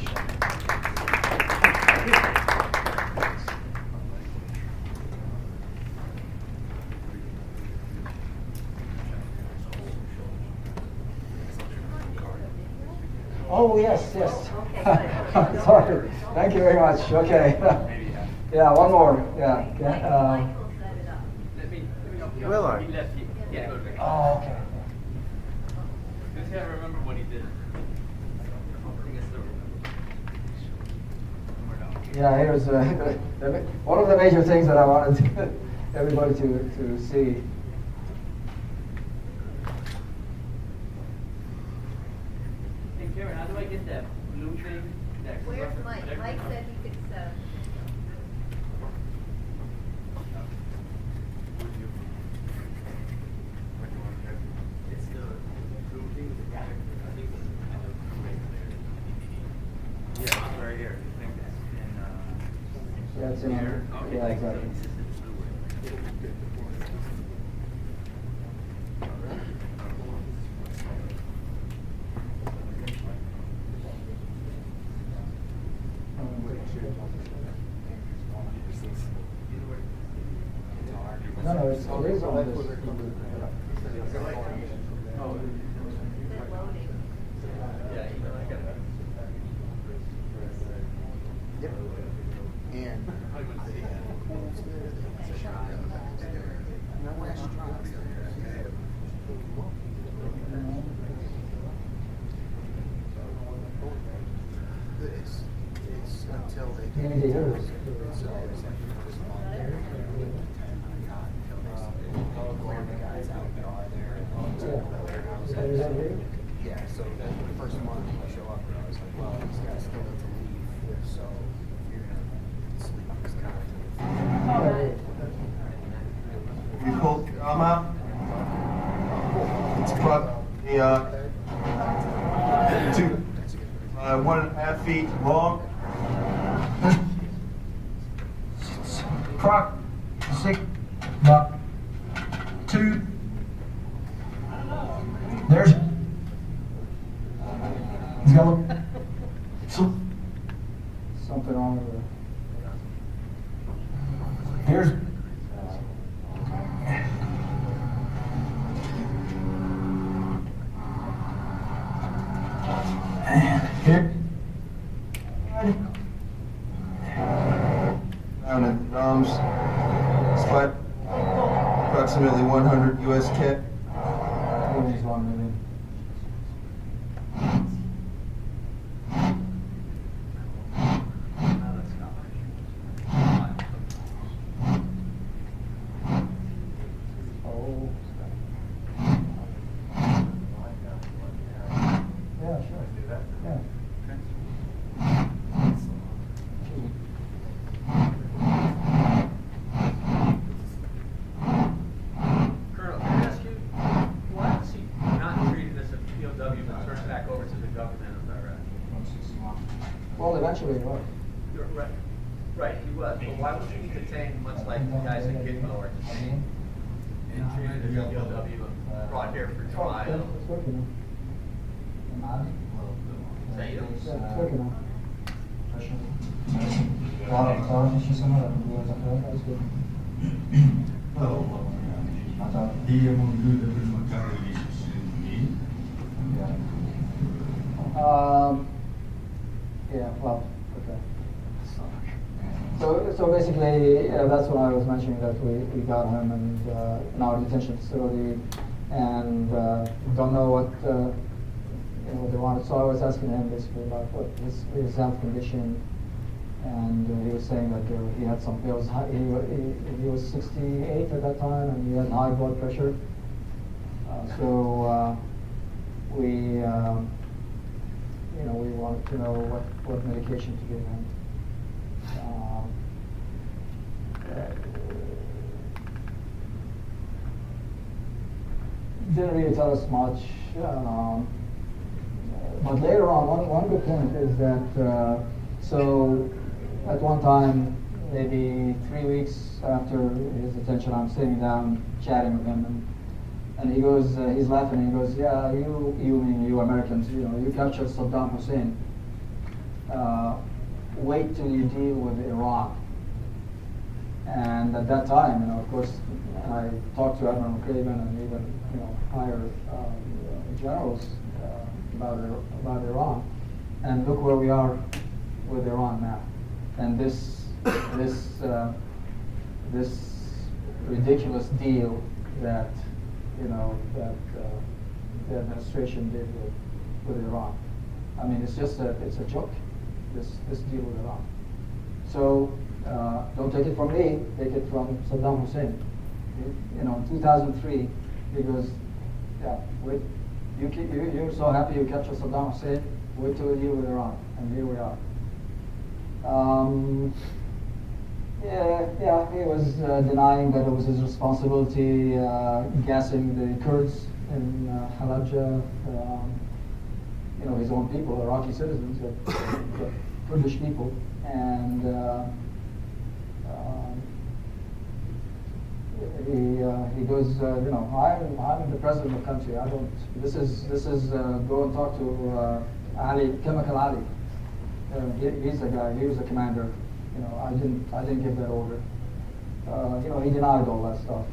Oh, yes. Okay, Sorry. Thank you very much. Okay. Yeah, one more. Yeah. Okay. Michael set it up. Let me help you. Will I? He left. He had to go to the Oh, okay. Just gotta remember what he did. I think it's the Yeah, here's one of the major things that I wanted everybody to see. Hey Karen, how do I get that blue thing? That Where's Mike? whatever- Mike said he could set. It's the blue thing with the guy. I think it's right there. Yeah, it's right here. I think that's in Yeah, it's in here. Okay, Yeah, thanks. exactly. This is the blue one. No, it is on this. The loading. Yeah, you know, I got that. Yep. And it's until they You need to hear this. Yeah, so the first month when I show up, I was like, well, these guys still need to leave, so you're gonna sleep in this cottage. You pulled your arm out. It's about the 1.5 feet long. Croc, 6, about 2. There's. He's got a look. So, Something wrong with it. here's. Here. Down at the Doms, spot approximately 100 U.S. cash. He's 1 million. Oh. Yeah, sure. Yeah. Colonel, can I ask you, why is he not treated as a POW but turned back over to the government of Iraq? Well, eventually, what? You're right. Right, he was, but why was he detained much like the guys in Gitmo are detained? And treated as a POW and brought here for trial? It's working now. Is that you? Yeah, it's working now. That's good. Yeah, well, okay. So basically, that's what I was mentioning, that we got him and in our detention facility, and don't know what what they wanted. So I was asking him basically about what his health condition, and he was saying that he had some pills. He was 68 at that time, and he had high blood pressure. So we we wanted to know what medication to give him. Didn't really tell us much, but later on, one good point is that so at one time, maybe 3 weeks after his detention, I'm sitting down chatting with him, and he goes, he's laughing, and he goes, "Yeah, you Americans, you captured Saddam Hussein. Wait till you deal with Iran." And at that time, of course, I talked to Admiral McRaven and even higher generals about Iran, and look where we are with Iran now. And this ridiculous deal that the administration did with Iran. I mean, it's a joke. This deal with Iran. So don't take it from me. Take it from Saddam Hussein. In 2003, he goes, "Yeah, wait. You're so happy you captured Saddam Hussein. Wait till you deal with Iran." And here we are. He was denying that it was his responsibility, gassing the Kurds in Halabja, his own people, Iraqi citizens, but Kurdish people, and he goes, I'm the president of the country. I don't. This is go and talk to Ali, Chemical Ali. He's the guy. He was the commander. I didn't give that order. He denied all that stuff.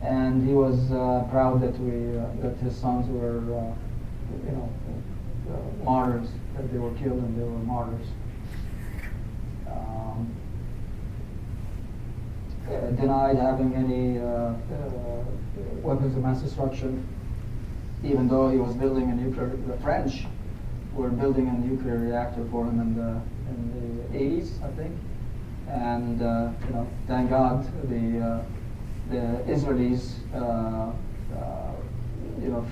And he was proud that that his sons were, martyrs. That they were killed and they were martyrs. Denied having any weapons of mass destruction, even though he was building a nuclear. The French were building a nuclear reactor for him in the 80s, I think, and thank God the Israelis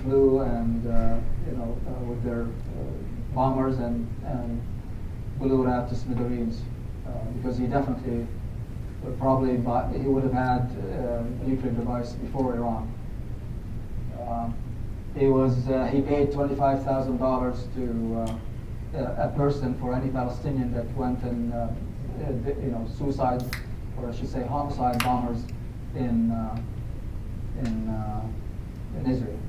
flew and with their bombers and blew it out to smithereens, because he definitely he would have had a nuclear device before Iran. He paid $25,000 to a person for any Palestinian that went and suicide, or I should say homicide bombers in Israel.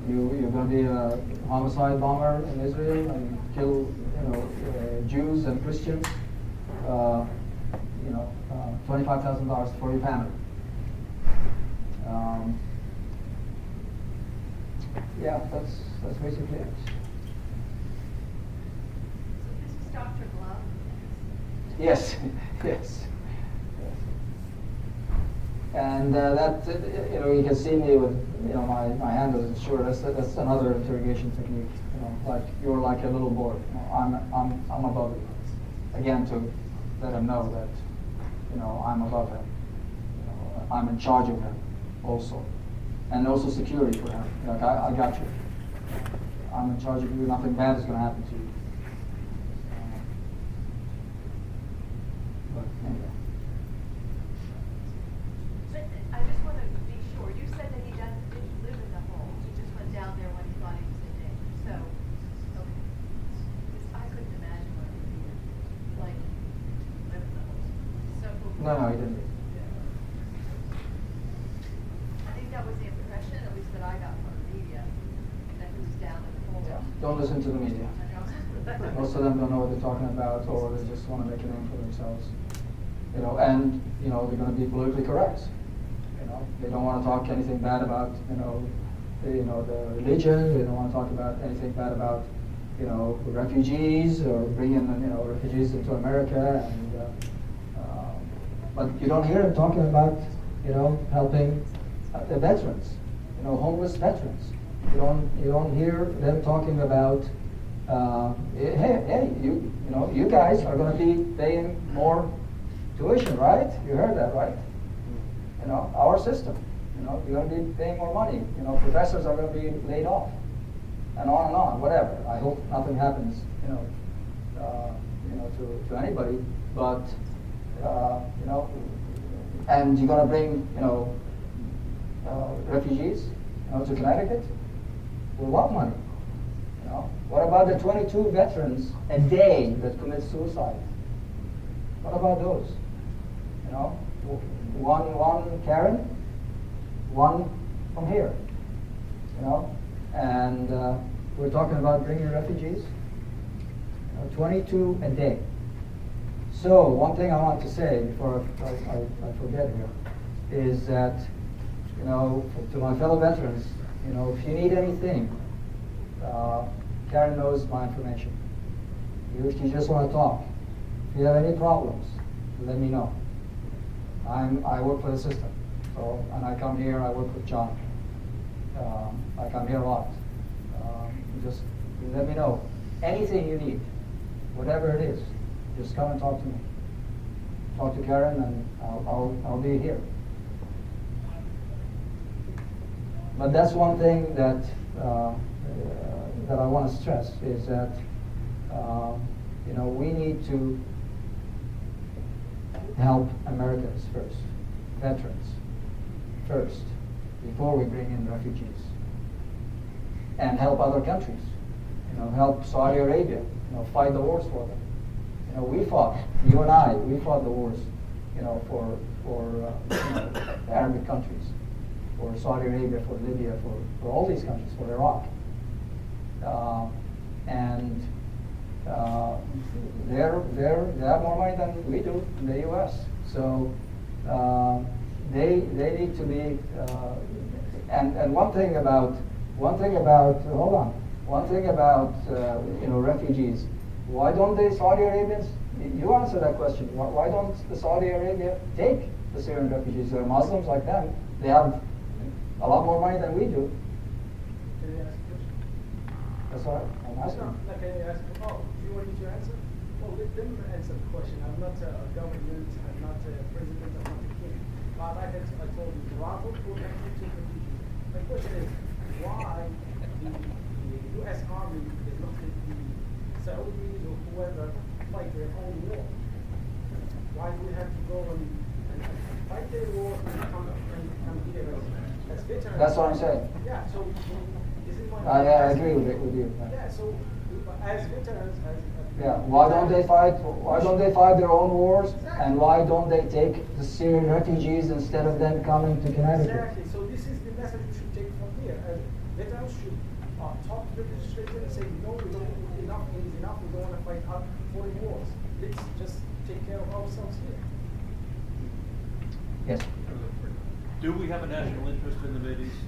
You're going to be a homicide bomber in Israel and kill Jews and Christians. $25,000 for your family. yeah, that's basically it. This is Dr. Glove. Yes, yes. And that, you can see me with, my hand is sure. That's another interrogation technique. Like you're like a little boy. I'm above it. Again, to let him know that, I'm above him. I'm in charge of him, also, and also security for him. Like I got you. I'm in charge of you. Nothing bad is going to happen to you. But anyway. But I just want to be sure. You said that he didn't live in the home. He just went down there when he thought he was in danger. So, okay. Because I couldn't imagine what it would be like live in the home. So. No, he didn't. I think that was the impression, at least that I got from the media, that he was down in the hole. Yeah. Don't listen to the media. Most of them don't know what they're talking about, or they just want to make a name for themselves. And they're going to be politically correct. They don't want to talk anything bad about the religion. They don't want to talk about anything bad about refugees or bringing refugees into America. But you don't hear them talking about helping the veterans, homeless veterans. You don't hear them talking about hey, you guys are going to be paying more tuition, right? You heard that, right? Our system. You're going to be paying more money. Professors are going to be laid off, and on, whatever. I hope nothing happens, to anybody. But and you're going to bring, refugees, to Connecticut. With what money? What about the 22 veterans a day that commit suicide? What about those? One Karen, one from here. And we're talking about bringing refugees. 22 a day. So one thing I want to say before I forget here is that to my fellow veterans, if you need anything, Karen knows my information. If you just want to talk, if you have any problems, let me know. I work for the system, and I come here. I work with John. I come here a lot. Just let me know anything you need, whatever it is. Just come and talk to me. Talk to Karen, and I'll be here. But that's one thing that I want to stress is that we need to help Americans first, veterans first, before we bring in refugees, and help other countries. Help Saudi Arabia. Fight the wars for them. We fought. You and I, we fought the wars. For the Arabic countries, for Saudi Arabia, for Libya, for all these countries, for Iraq. And they have more money than we do in the U.S. So they need to be. And one thing about refugees. Why don't the Saudi Arabians? You answer that question. Why don't the Saudi Arabia take the Syrian refugees? They're Muslims like them. They have a lot more money than we do. Can I ask a question? That's all right. I'm asking. No, can I ask? Oh, do you want me to answer? Well, let them answer the question. I'm not a government. I'm not a president. I'm not a king. But I told you, bravo for 92 refugees. My question is, why the U.S. Army is not the Saudis or whoever fight their own war? Why do we have to go and fight their war and come here as veterans? That's what I'm saying. Yeah, so this is my I agree with you. Yeah, so as veterans, yeah, why don't they fight? Why don't they fight their own wars? And why don't they take the Syrian refugees instead of them coming to Connecticut? Exactly. So this is the message we should take from here. As veterans should talk to the legislature and say, no, we don't. Enough is enough. We don't want to fight foreign wars. Let's just take care of ourselves here. Yes. Do we have a national interest in the Mideast?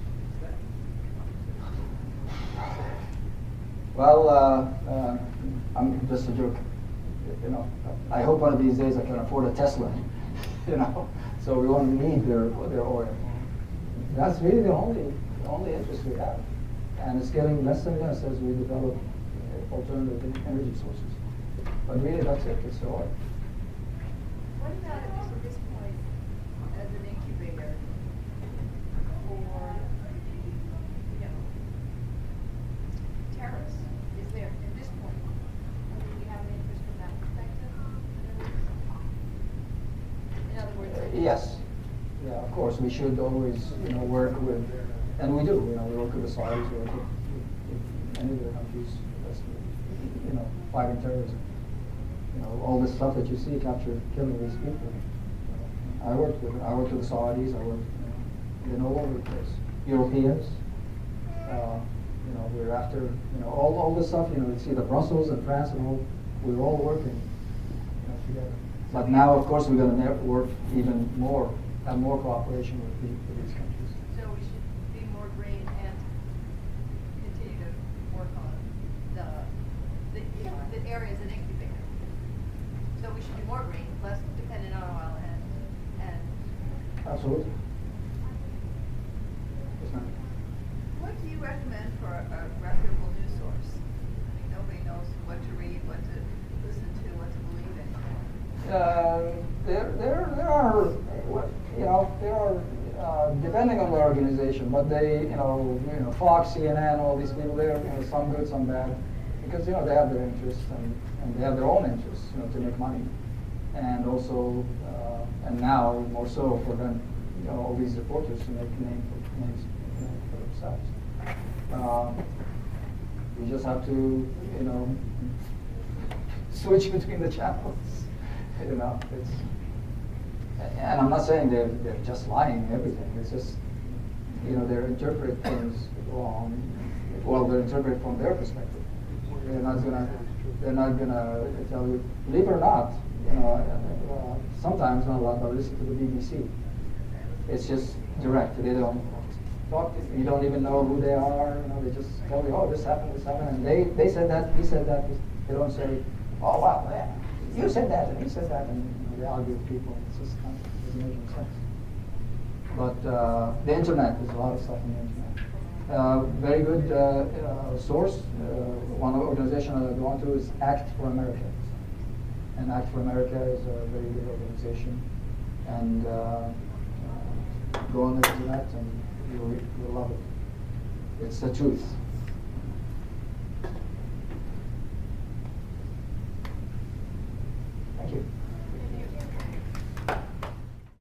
Well, I'm just a joke. You know, I hope one of these days I can afford a Tesla. You know, so we won't need their oil. That's really the only interest we have, and it's getting less and less as we develop alternative energy sources. But really, that's it. It's the oil. What about at this point as an incubator for, terrorists? Is there, at this point, do we have an interest from that perspective? In other words, Yes. Yeah, of course, we should always, work with, and we do, we work with the Saudis, we work with many of the countries, that's, fighting terrorism. All this stuff that you see captured, killing these people. I worked with the Saudis, I worked, all over the place. Europeans, we're after, all this stuff, you see the Brussels and France and all, we're all working, together. But now, of course, we're going to work even more, have more cooperation with these countries. so we should be more green and continue to work on the areas in incubator. So we should be more green, less dependent on oil and Absolutely. Yes, ma'am. What do you recommend for a reputable news source? I mean, nobody knows what to read, what to listen to, what to believe in. There are depending on the organization, but they, Fox, CNN, all these people, they're some good, some bad, because they have their interests and they have their own interests, to make money, and also, and now more so for them, all these reporters to make names for themselves. You just have to, switch between the channels. It's, and I'm not saying they're just lying everything. It's just, they interpret things wrong. Well, they interpret from their perspective. They're not gonna tell you. Believe it or not, sometimes not a lot, but listen to the BBC. It's just direct. They don't talk. You don't even know who they are. They just tell you, oh, this happened, and they said that, he said that. They don't say, oh wow, yeah, you said that, and he said that, and they argue with people. It's just doesn't make any sense. But the internet, there's a lot of stuff on the internet. Very good source. One organization I belong to is Act for America. And Act for America is a very good organization. And go on the internet and you'll love it. It's the truth.